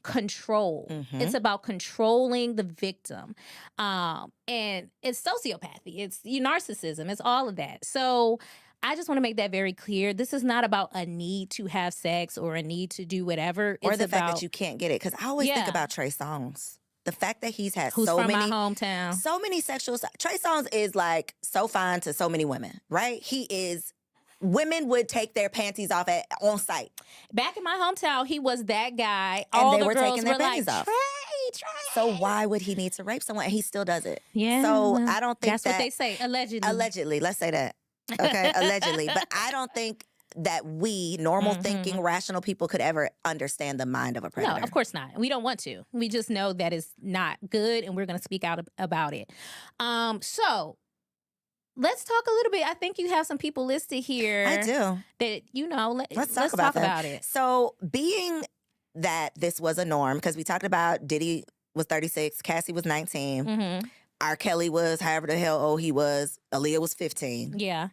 control. It's about controlling the victim. And it's sociopathy. It's narcissism. It's all of that. So I just want to make that very clear. This is not about a need to have sex or a need to do whatever. Or the fact that you can't get it. Because I always think about Trey Songz. The fact that he's had so many my hometown, so many sexual. Trey Songz is like so fine to so many women, right? He is. Women would take their panties off on site. Back in my hometown, he was that guy. And all they the were girls taking their were panties like, off. Trey. So why would he need to rape someone? And he still does it. Yeah. So I don't think that's what they say. Allegedly. Allegedly, let's say that. Okay, allegedly. But I don't think that we, normal thinking, rational people, could ever understand the mind of a predator. No, of course not. We don't want to. We just know that it's not good, and we're going to speak out about it. So let's talk a little bit. I think you have some people listed here. I do. That, let's talk about it. So being that this was a norm, because we talked about Diddy was 36, Cassie was 19, R. Kelly was however the hell old he was, Aaliyah was 15. Yeah.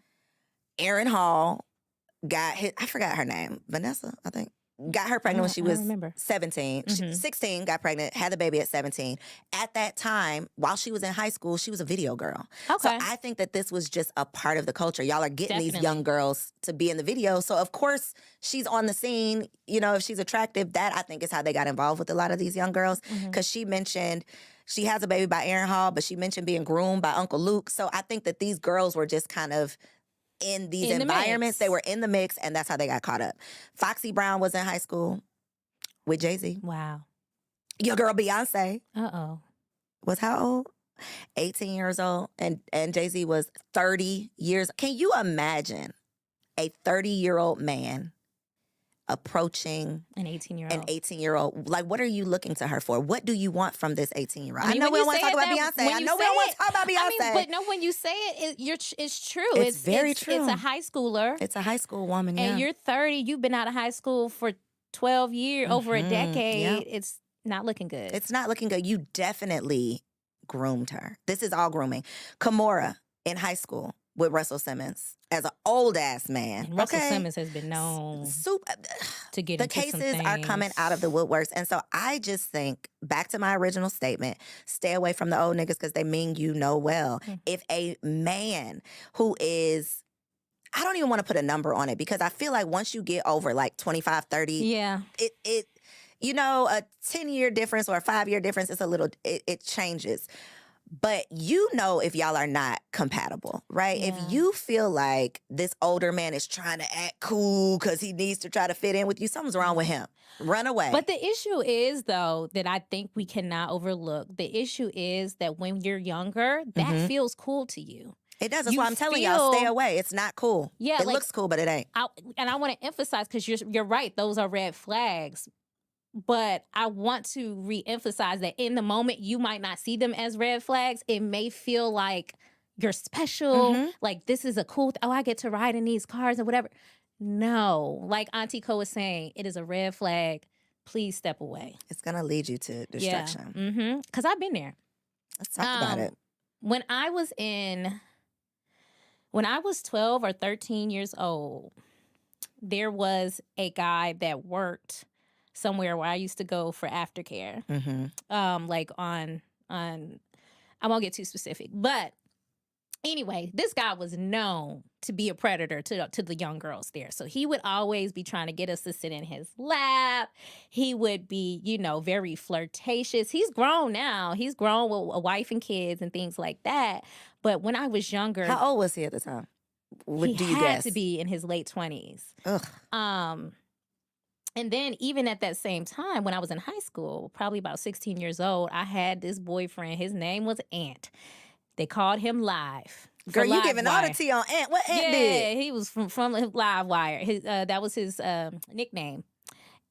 Aaron Hall got hit, I forgot her name, Vanessa, I think. Got her pregnant when she was 17. 16, got pregnant, had the baby at 17. At that time, while she was in high school, she was a video girl. Okay. So I think that this was just a part of the culture. Y'all are getting these young girls to be in the video. So of course, she's on the scene. If she's attractive, that I think is how they got involved with a lot of these young girls. Because she mentioned she has a baby by Aaron Hall, but she mentioned being groomed by Uncle Luke. So I think that these girls were just kind of in these environments. They were in the mix, and that's how they got caught up. Foxy Brown was in high school with Jay-Z. Wow. Your girl Beyonce was how old? 18 years old. And Jay-Z was 30 years. Can you imagine a 30-year-old man approaching an 18-year-old? Like, what are you looking to her for? What do you want from this 18-year-old? I know we don't want to talk about Beyonce. I know we don't want to talk about Beyonce. But no, when you say it's true. It's very true. It's a high schooler. It's a high school woman, and you're 30. You've been out of high school for 12 years, over a decade. Yep. It's not looking good. It's not looking good. You definitely groomed her. This is all grooming. Kimora in high school with Russell Simmons as an old ass man. And Russell Simmons has been known to get the into some cases are coming out of the woodworks. And so I just think, back to my original statement, stay away from the old niggas because they mean you know well. If a man who is, I don't even want to put a number on it because I feel like once you get over like 25, 30, it a 10-year difference or a 5-year difference, it's a little, it changes. But if y'all are not compatible, right? Yeah. If you feel like this older man is trying to act cool because he needs to try to fit in with you, something's wrong with him. Run away. But the issue is, though, that I think we cannot overlook. The issue is that when you're younger, that feels cool to you. It does. That's why I'm telling y'all, stay away. It's not cool. Yeah, it looks cool, but it ain't. And I want to emphasize, because you're right, those are red flags. But I want to reemphasize that in the moment, you might not see them as red flags. It may feel like you're special. Mhm. Like, this is a cool, I get to ride in these cars or whatever. No, like Aunty Co was saying, it is a red flag. Please step away. It's going to lead you to destruction. Yeah. Mm-hmm. Because I've been there. Let's talk about it. When I was 12 or 13 years old, there was a guy that worked somewhere where I used to go for aftercare. Mm-hmm. Like on I won't get too specific, but anyway, this guy was known to be a predator to the young girls there. So he would always be trying to get us to sit in his lap. He would be, very flirtatious. He's grown now. He's grown with a wife and kids and things like that. But when I was younger, How old was he at the time? He Do you had guess? to be in his late 20s. Ugh. And then even at that same time, when I was in high school, probably about 16 years old, I had this boyfriend. His name was Ant. They called him Live. Girl, you Live giving all the Wire. tea on Ant. What Ant did? Yeah, he was from Live Wire. That was his nickname.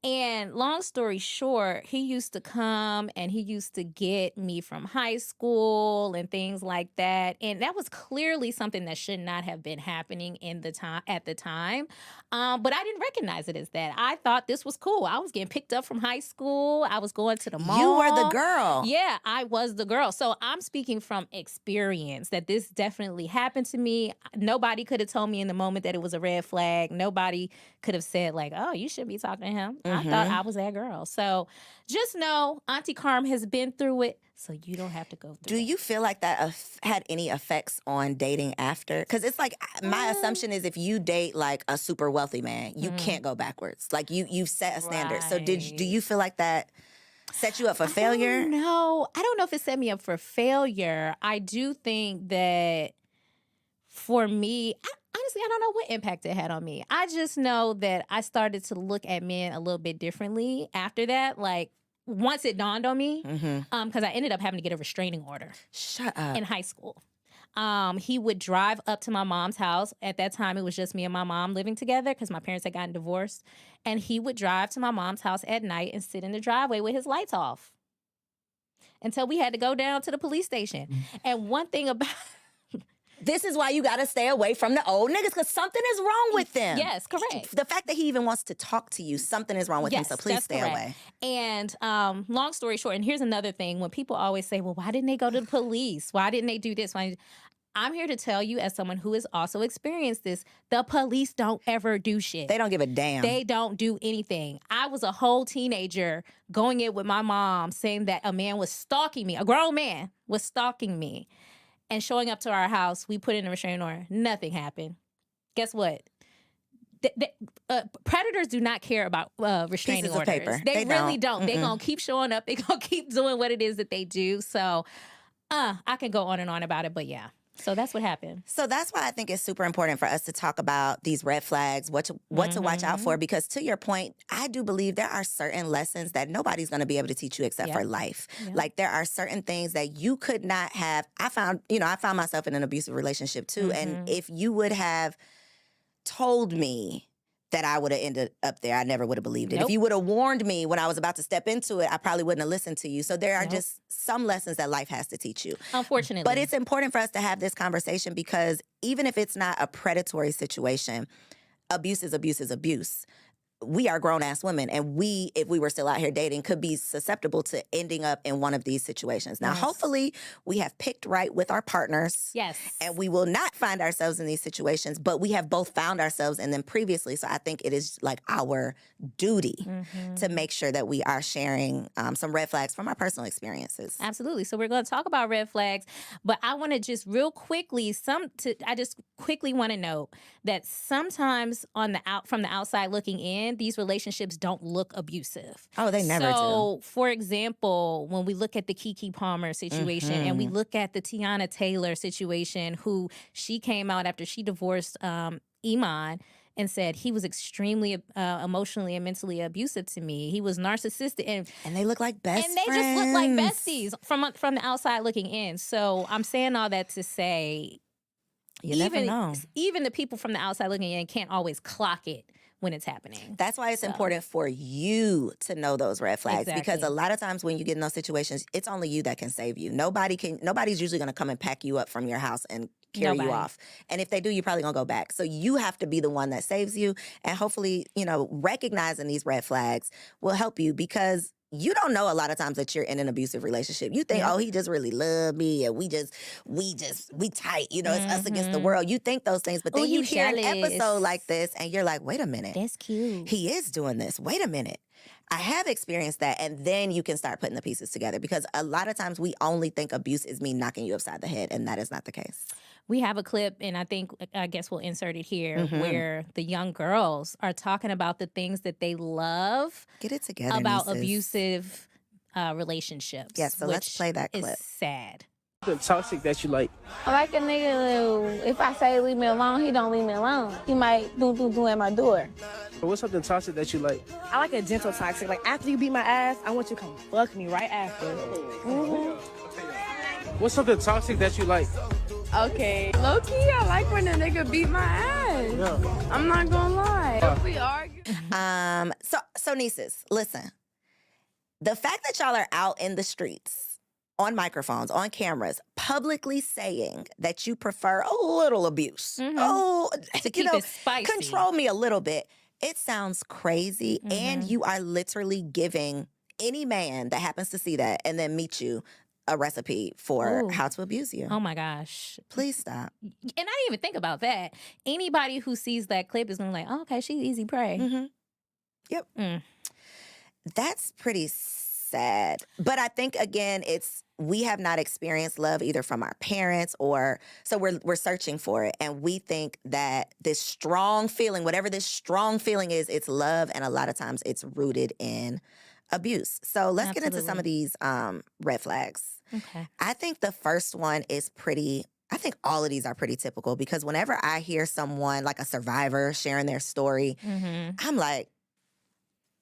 And long story short, he used to come and he used to get me from high school and things like that. And that was clearly something that should not have been happening at the time. But I didn't recognize it as that. I thought this was cool. I was getting picked up from high school. I was going to the mall. You were the girl. Yeah, I was the girl. So I'm speaking from experience that this definitely happened to me. Nobody could have told me in the moment that it was a red flag. Nobody could have said like, oh, you shouldn't be talking to him. I thought I was that girl. So just know Auntie Carm has been through it, so you don't have to go through Do it. you feel like that had any effects on dating after? Because it's like my assumption is if you date like a super wealthy man, you can't go backwards. Like you've set a standard. So do you feel like that set you up for failure? No, I don't know if it set me up for failure. I do think that for me, honestly, I don't know what impact it had on me. I just know that I started to look at men a little bit differently after that. Like, once it dawned on me, because I ended up having to get a restraining order. Shut up. In high school. He would drive up to my mom's house. At that time, it was just me and my mom living together because my parents had gotten divorced. And he would drive to my mom's house at night and sit in the driveway with his lights off until we had to go down to the police station. And one thing about... This is why you got to stay away from the old niggas because something is wrong with them. Yes, correct. The fact that he even wants to talk to you, something is wrong with him, so please that's stay correct. away. And long story short, and here's another thing. When people always say, well, why didn't they go to the police? Why didn't they do this? I'm here to tell you, as someone who has also experienced this, the police don't ever do shit. They don't give a damn. They don't do anything. I was a whole teenager going in with my mom saying that a man was stalking me. A grown man was stalking me. And showing up to our house, we put in a restraining order. Nothing happened. Guess what? Predators do not care about restraining Pieces of orders. paper. They really don't. Mm-mm. They're going to keep showing up. They're going to keep doing what it is that they do. So I can go on and on about it, but yeah. So that's what happened. So that's why I think it's super important for us to talk about these red flags, what to watch out for. Because to your point, I do believe there are certain lessons that nobody's going to be able to teach you except for life. Yep. Like there are certain things that you could not have. I found myself in an abusive relationship too. And if you would have told me that I would have ended up there, I never would have believed it. If you would have warned me when I was about to step into it, I probably wouldn't have listened to you. So there are just some lessons that life has to teach you. Unfortunately. But it's important for us to have this conversation because even if it's not a predatory situation, abuse is abuse is abuse. We are grown-ass women, and we, if we were still out here dating, could be susceptible to ending up in one of these situations. Now, hopefully, we have picked right with our partners. Yes. And we will not find ourselves in these situations, but we have both found ourselves in them previously. So I think it is like our duty to make sure that we are sharing some red flags from our personal experiences. Absolutely. So we're going to talk about red flags, but I want to just real quickly, I just quickly want to note that sometimes from the outside looking in, these relationships don't look abusive. Oh, they never do. So, for example, when we look at the Keke Palmer situation and we look at the Tiana Taylor situation, who she came out after she divorced Iman and said he was extremely emotionally and mentally abusive to me. He was narcissistic. And they look like best friends. And they just look like besties from the outside looking in. So I'm saying all that to say, you never know. Even the people from the outside looking in can't always clock it when it's happening. That's why it's important for you to know those red flags because a lot of times when you get in those situations, it's only you that can save you. Nobody's usually going to come and pack you up from your house and carry you off. And if they do, you're probably going to go back. So you have to be the one that saves you. And hopefully, recognizing these red flags will help you because you don't know a lot of times that you're in an abusive relationship. You think, oh, he just really loved me and we tight, it's us against the world. You think those things, but then you hear an episode like this and you're like, wait a minute. That's cute. He is doing this. Wait a minute. I have experienced that. And then you can start putting the pieces together because a lot of times we only think abuse is me knocking you upside the head and that is not the case. We have a clip, and I guess we'll insert it here, where the young girls are talking about the things that they love. Get it together, about nieces. Abusive relationships. Yes, so let's play that clip. It's sad. The toxic that you like. I like a nigga who, if I say leave me alone, he don't leave me alone. He might do at my door. What's something toxic that you like? I like a gentle toxic. Like, after you beat my ass, I want you to come fuck me right after. What's something toxic that you like? Okay, low-key, I like when a nigga beat my ass. Yeah. I'm not gonna lie. If we argue. So nieces, listen. The fact that y'all are out in the streets, on microphones, on cameras, publicly saying that you prefer a little abuse. Oh, to keep it spicy. Control me a little bit. It sounds crazy, and you are literally giving any man that happens to see that and then meet you a recipe for how to abuse you. Oh my gosh. Please stop. And I didn't even think about that. Anybody who sees that clip is going to be like, oh, okay, she's easy prey. Yep. That's pretty sad. But I think, again, we have not experienced love either from our parents so we're searching for it. And we think that this strong feeling, whatever this strong feeling is, it's love. And a lot of times it's rooted in abuse. So let's get into some of these red flags. Okay. I think the first one is I think all of these are pretty typical because whenever I hear someone like a survivor sharing their story, I'm like,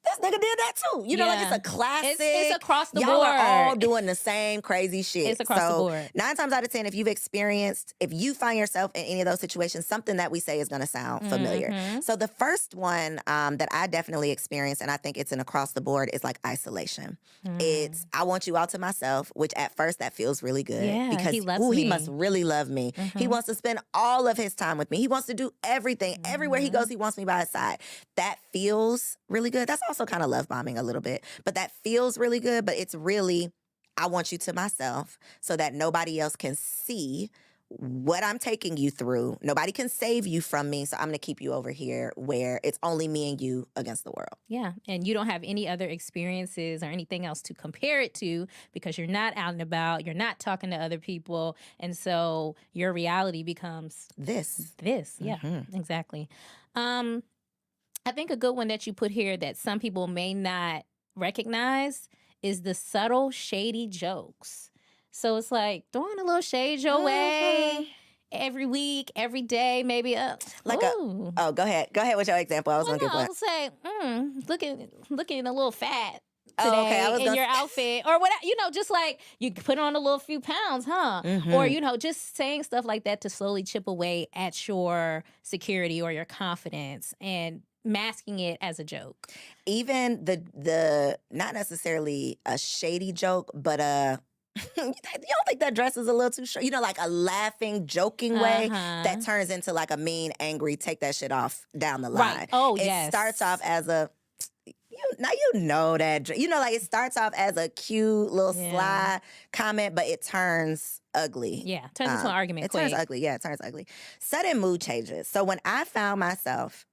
this nigga did that too. Like it's a classic. It's across the board. Y'all are all doing the same crazy shit. It's across the board. 9 times out of 10, if you find yourself in any of those situations, something that we say is going to sound familiar. So the first one that I definitely experienced, and I think it's an across the board, is like isolation. It's, I want you all to myself, which at first that feels really good. Yeah, because he loves me. He must really love me. He wants to spend all of his time with me. He wants to do everything. Everywhere he goes, he wants me by his side. That feels really good. That's also kind of love bombing a little bit, but that feels really good. But it's really, I want you to myself so that nobody else can see what I'm taking you through. Nobody can save you from me. So I'm going to keep you over here where it's only me and you against the world. Yeah. And you don't have any other experiences or anything else to compare it to because you're not out and about. You're not talking to other people. And so your reality becomes this. Yeah, exactly. I think a good one that you put here that some people may not recognize is the subtle shady jokes. So it's like throwing a little shade your way every week, every day, maybe go ahead. Go ahead with your example. I was going to give one. I would say, looking a little fat today I was in your outfit or whatever, just like you put on a little few pounds, huh? Or, just saying stuff like that to slowly chip away at your security or your confidence and masking it as a joke. Even the not necessarily a shady joke, but you don't think that dress is a little too short? Like a laughing, joking way that turns into like a mean, angry, take that shit off down the line. Right. Oh, it starts off as a, it starts off as a cute little sly comment, but it turns ugly. Yeah, turns into an argument quick. Turns ugly. Yeah, it turns ugly. Sudden mood changes. So when I found myself,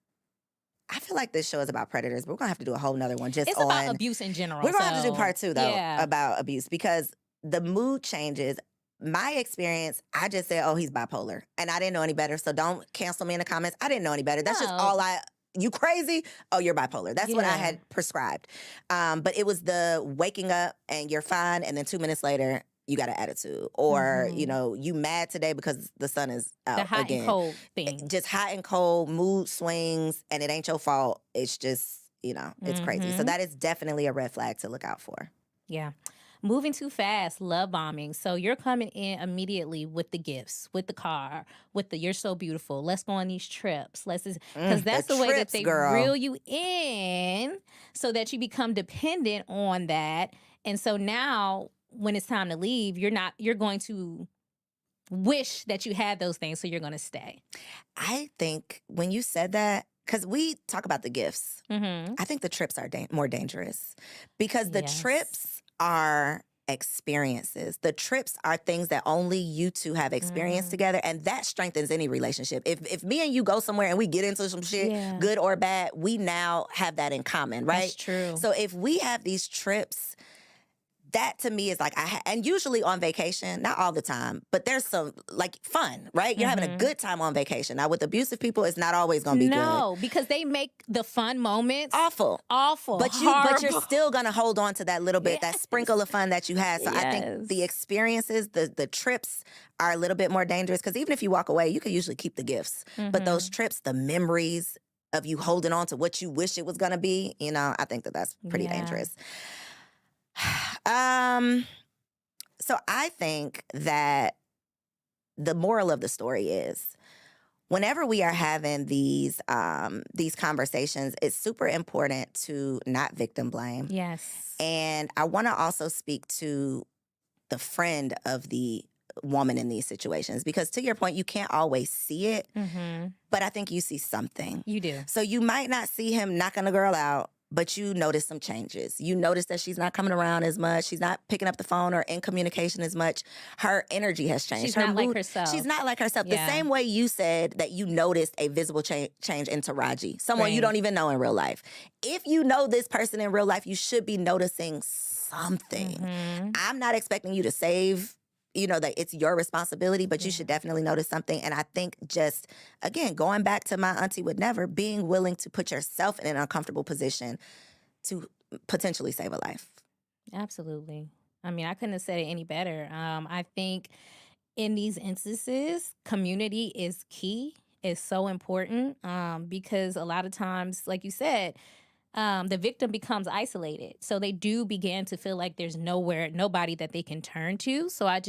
I feel like this show is about predators, but we're going to have to do a whole nother one just it's about abuse in general. We're going to have to do part 2, though, about abuse because the mood changes. My experience, I just said, oh, he's bipolar. And I didn't know any better, so don't cancel me in the comments. I didn't know any better. That's just all you crazy? Oh, you're bipolar. That's what I had prescribed. But it was the waking up and you're fine, and then 2 minutes later, you got an attitude. Or, you mad today because the sun is out the hot again. and cold thing. Just hot and cold, mood swings, and it ain't your fault. It's just, it's crazy. So that is definitely a red flag to look out for. Yeah. moving too fast, love bombing. So you're coming in immediately with the gifts, with the car, with the "you're so beautiful. Let's go on these trips. Because that's the way that they reel you in, so that you become dependent on that. And so now, when it's time to leave, you're going to wish that you had those things, so you're going to stay. I think when you said that, because we talk about the gifts, I think the trips are more dangerous, because the trips are experiences. The trips are things that only you two have experienced together, and that strengthens any relationship. If me and you go somewhere and we get into some shit, good or bad, we now have that in common, right? That's true. So if we have these trips, that to me is like, and usually on vacation, not all the time, but there's some like fun, right? You're having a good time on vacation. Now with abusive people, it's not always gonna be good. No, because they make the fun moments awful. But you're still gonna hold on to that little bit, that sprinkle of fun that you had. So I think the experiences, the trips are a little bit more dangerous, because even if you walk away, you can usually keep the gifts. But those trips, the memories of you holding on to what you wish it was gonna be, I think that's pretty dangerous. So I think that the moral of the story is, whenever we are having these conversations, it's super important to not victim blame. Yes. And I want to also speak to the friend of the woman in these situations, because to your point, you can't always see it, but I think you see something. You do. So you might not see him knocking the girl out, but you notice some changes. You notice that she's not coming around as much. She's not picking up the phone or in communication as much. Her energy has changed. She's her not mood, like herself. She's not like herself. Yeah. The same way you said that you noticed a visible change in Taraji, someone you don't even know in real life. If you know this person in real life, you should be noticing something. I'm not expecting you to save, that it's your responsibility, but you should definitely notice something. And I think just, again, going back to my auntie would never, being willing to put yourself in an uncomfortable position to potentially save a life. Absolutely. I mean, I couldn't have said it any better. I think in these instances, community is key. It's so important, because a lot of times, like you said, the victim becomes isolated. So they do begin to feel like there's nobody that they can turn to. So I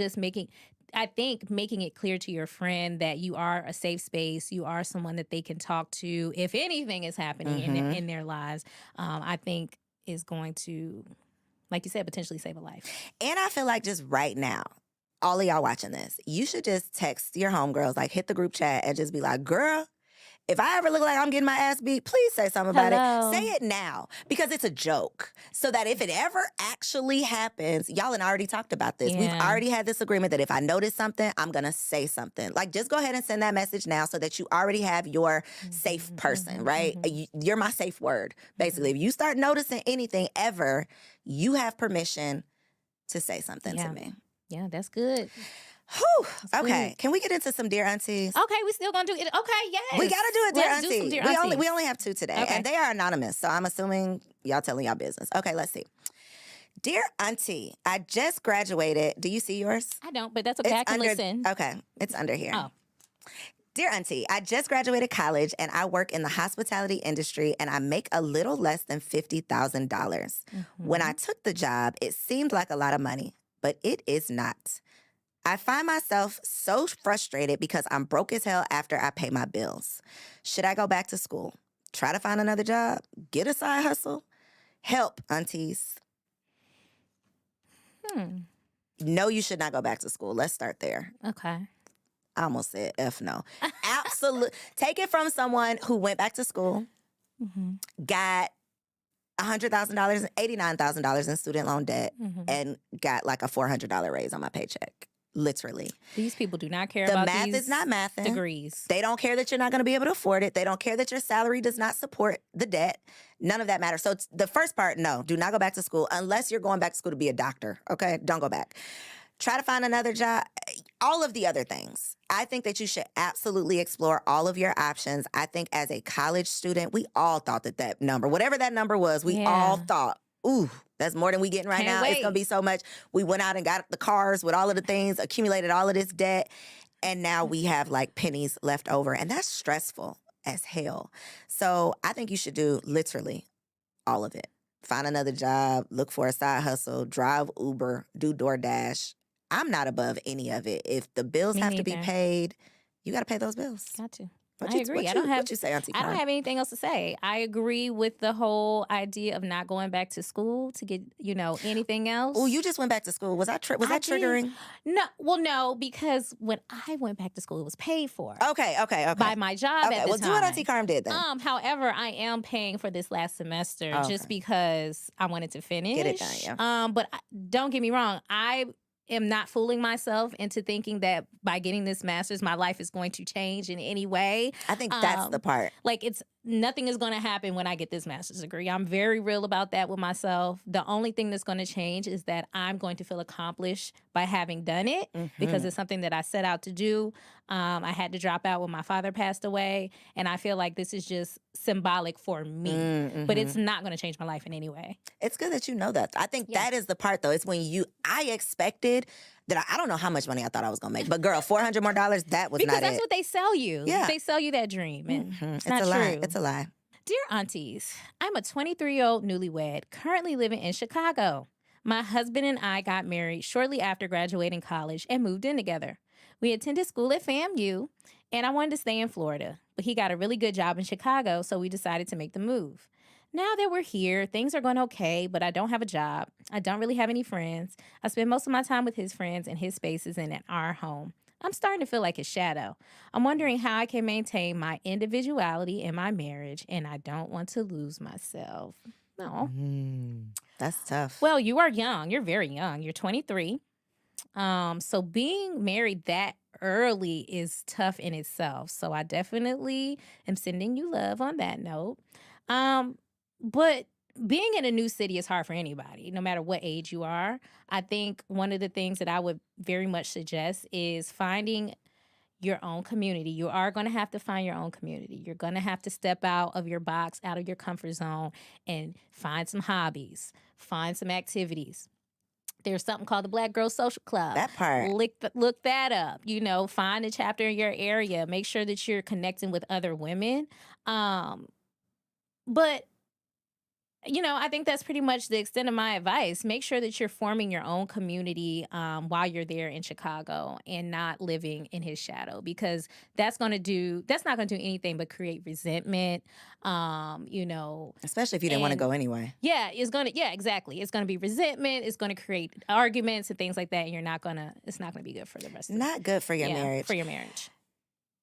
think making it clear to your friend that you are a safe space, you are someone that they can talk to if anything is happening in their lives, I think is going to, like you said, potentially save a life. And I feel like just right now, all of y'all watching this, you should just text your homegirls, like hit the group chat and just be like, girl, if I ever look like I'm getting my ass beat, please say something about it. Say it now, because it's a joke. So that if it ever actually happens, y'all had already talked about this. We've already had this agreement that if I notice something, I'm going to say something. Like, just go ahead and send that message now so that you already have your safe person, right? You're my safe word, basically. If you start noticing anything ever, you have permission to say something to me. Yeah, that's good. Whew. Okay, can we get into some Dear Aunties? Okay, we still gonna do it. Okay, yes. We gotta do it, Dear Let's Auntie. do some Dear Aunties. We only have 2 today, and they are anonymous, so I'm assuming y'all telling y'all business. Okay, let's see. Dear Auntie, I just graduated. Do you see yours? I don't, but that's okay. I can listen. Okay, it's under here. Oh. Dear Auntie, I just graduated college and I work in the hospitality industry and I make a little less than $50,000. When I took the job, it seemed like a lot of money, but it is not. I find myself so frustrated because I'm broke as hell after I pay my bills. Should I go back to school? Try to find another job? Get a side hustle? Help, aunties. No, you should not go back to school. Let's start there. Okay. I almost said F no. Absolutely. Take it from someone who went back to school, got $100,000, $89,000 in student loan debt, and got like a $400 raise on my paycheck. Literally. These people do not care the about math these is not mathing. degrees. They don't care that you're not going to be able to afford it. They don't care that your salary does not support the debt. None of that matters. So the first part, no, do not go back to school unless you're going back to school to be a doctor. Okay? Don't go back. Try to find another job. All of the other things. I think that you should absolutely explore all of your options. I think as a college student, we all thought that number, whatever that number was, we all thought, ooh, that's more than we getting right now. It's going to be so much. We went out and got the cars with all of the things, accumulated all of this debt, and now we have like pennies left over. And that's stressful as hell. So I think you should do literally all of it. find another job, look for a side hustle, drive Uber, do DoorDash. I'm not above any of it. If the bills Me have to be neither. paid, you got to pay those bills. Got to. What I you, agree. What you say, Auntie I don't Carm? have anything else to say. I agree with the whole idea of not going back to school to get, anything else. Oh, you just went back to school. Was that did. triggering? No, because when I went back to school, it was paid for. Okay. By my job at the well, time. do what Auntie Carm did then. However, I am paying for this last semester just because I wanted to finish. Get it done, yeah. But don't get me wrong, I am not fooling myself into thinking that by getting this master's, my life is going to change in any way. I think that's the part. Like, nothing is going to happen when I get this master's degree. I'm very real about that with myself. The only thing that's going to change is that I'm going to feel accomplished by having done it because it's something that I set out to do. I had to drop out when my father passed away, and I feel like this is just symbolic for me. But it's not going to change my life in any way. It's good that you know that. I think that is the part, though. It's when I expected that I don't know how much money I thought I was going to make. But, girl, $400 more, that was not it. Because that's what they sell you. Yeah. They sell you that dream. And it's not a true. lie. It's a lie. Dear aunties, I'm a 23-year-old newlywed currently living in Chicago. My husband and I got married shortly after graduating college and moved in together. We attended school at FAMU, and I wanted to stay in Florida, but he got a really good job in Chicago, so we decided to make the move. Now that we're here, things are going okay, but I don't have a job. I don't really have any friends. I spend most of my time with his friends in his spaces and at our home. I'm starting to feel like his shadow. I'm wondering how I can maintain my individuality in my marriage, and I don't want to lose myself. No. That's tough. Well, you are young. You're very young. You're 23. So being married that early is tough in itself. So I definitely am sending you love on that note. But being in a new city is hard for anybody, no matter what age you are. I think one of the things that I would very much suggest is finding your own community. You are going to have to find your own community. You're going to have to step out of your box, out of your comfort zone, and find some hobbies, find some activities. There's something called the Black Girl Social Club. That part. Look that up. Find a chapter in your area. Make sure that you're connecting with other women. But I think that's pretty much the extent of my advice. Make sure that you're forming your own community while you're there in Chicago and not living in his shadow, because that's not going to do anything but create resentment. Especially if you didn't want to go anyway. Yeah, exactly. It's going to be resentment. It's going to create arguments and things like that. And it's not going to be good for the rest of Not good for your marriage. For your marriage.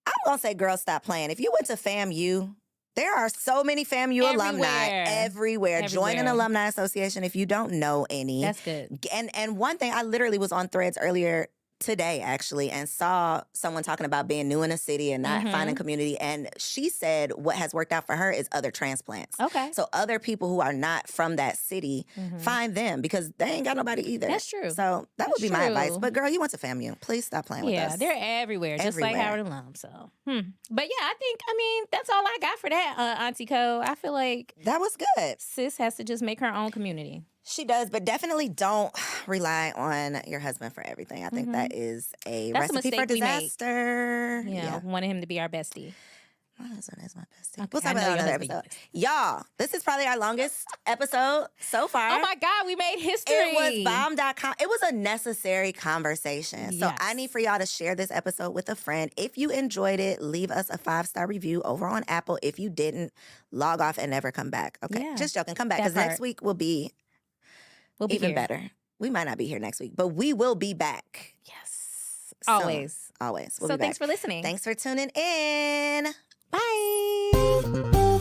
I'm going to say, girl, stop playing. If you went to FAMU, there are so many FAMU alumni everywhere. Join an alumni association if you don't know any. That's good. And one thing, I literally was on Threads earlier today, actually, and saw someone talking about being new in a city and not finding community. And she said what has worked out for her is other transplants. Okay. So other people who are not from that city, find them, because they ain't got nobody either. That's true. So that would be my advice. But girl, you went to FAMU. Please stop playing with us. Yeah, they're everywhere, just like Howard and Lum. So, But yeah, I mean, that's all I got for that, Auntie Co. I feel like that was good. Sis has to just make her own community. She does, but definitely don't rely on your husband for everything. I think that is That's recipe for disaster. Yeah, wanting him to be our bestie. My husband is my bestie. Okay, We'll talk about another episode. Y'all, this is probably our longest episode so far. Oh my God, we made history. It was bomb.com. It was a necessary conversation. So Yes. I need for y'all to share this episode with a friend. If you enjoyed it, leave us a 5-star review over on Apple. If you didn't, log off and never come back. Okay, Yeah. just joking. Come back, That because next part. week will be even here. better. We might not be here next week, but we will be back. Yes. So, Always. Always. So thanks for listening. Thanks for tuning in. Bye.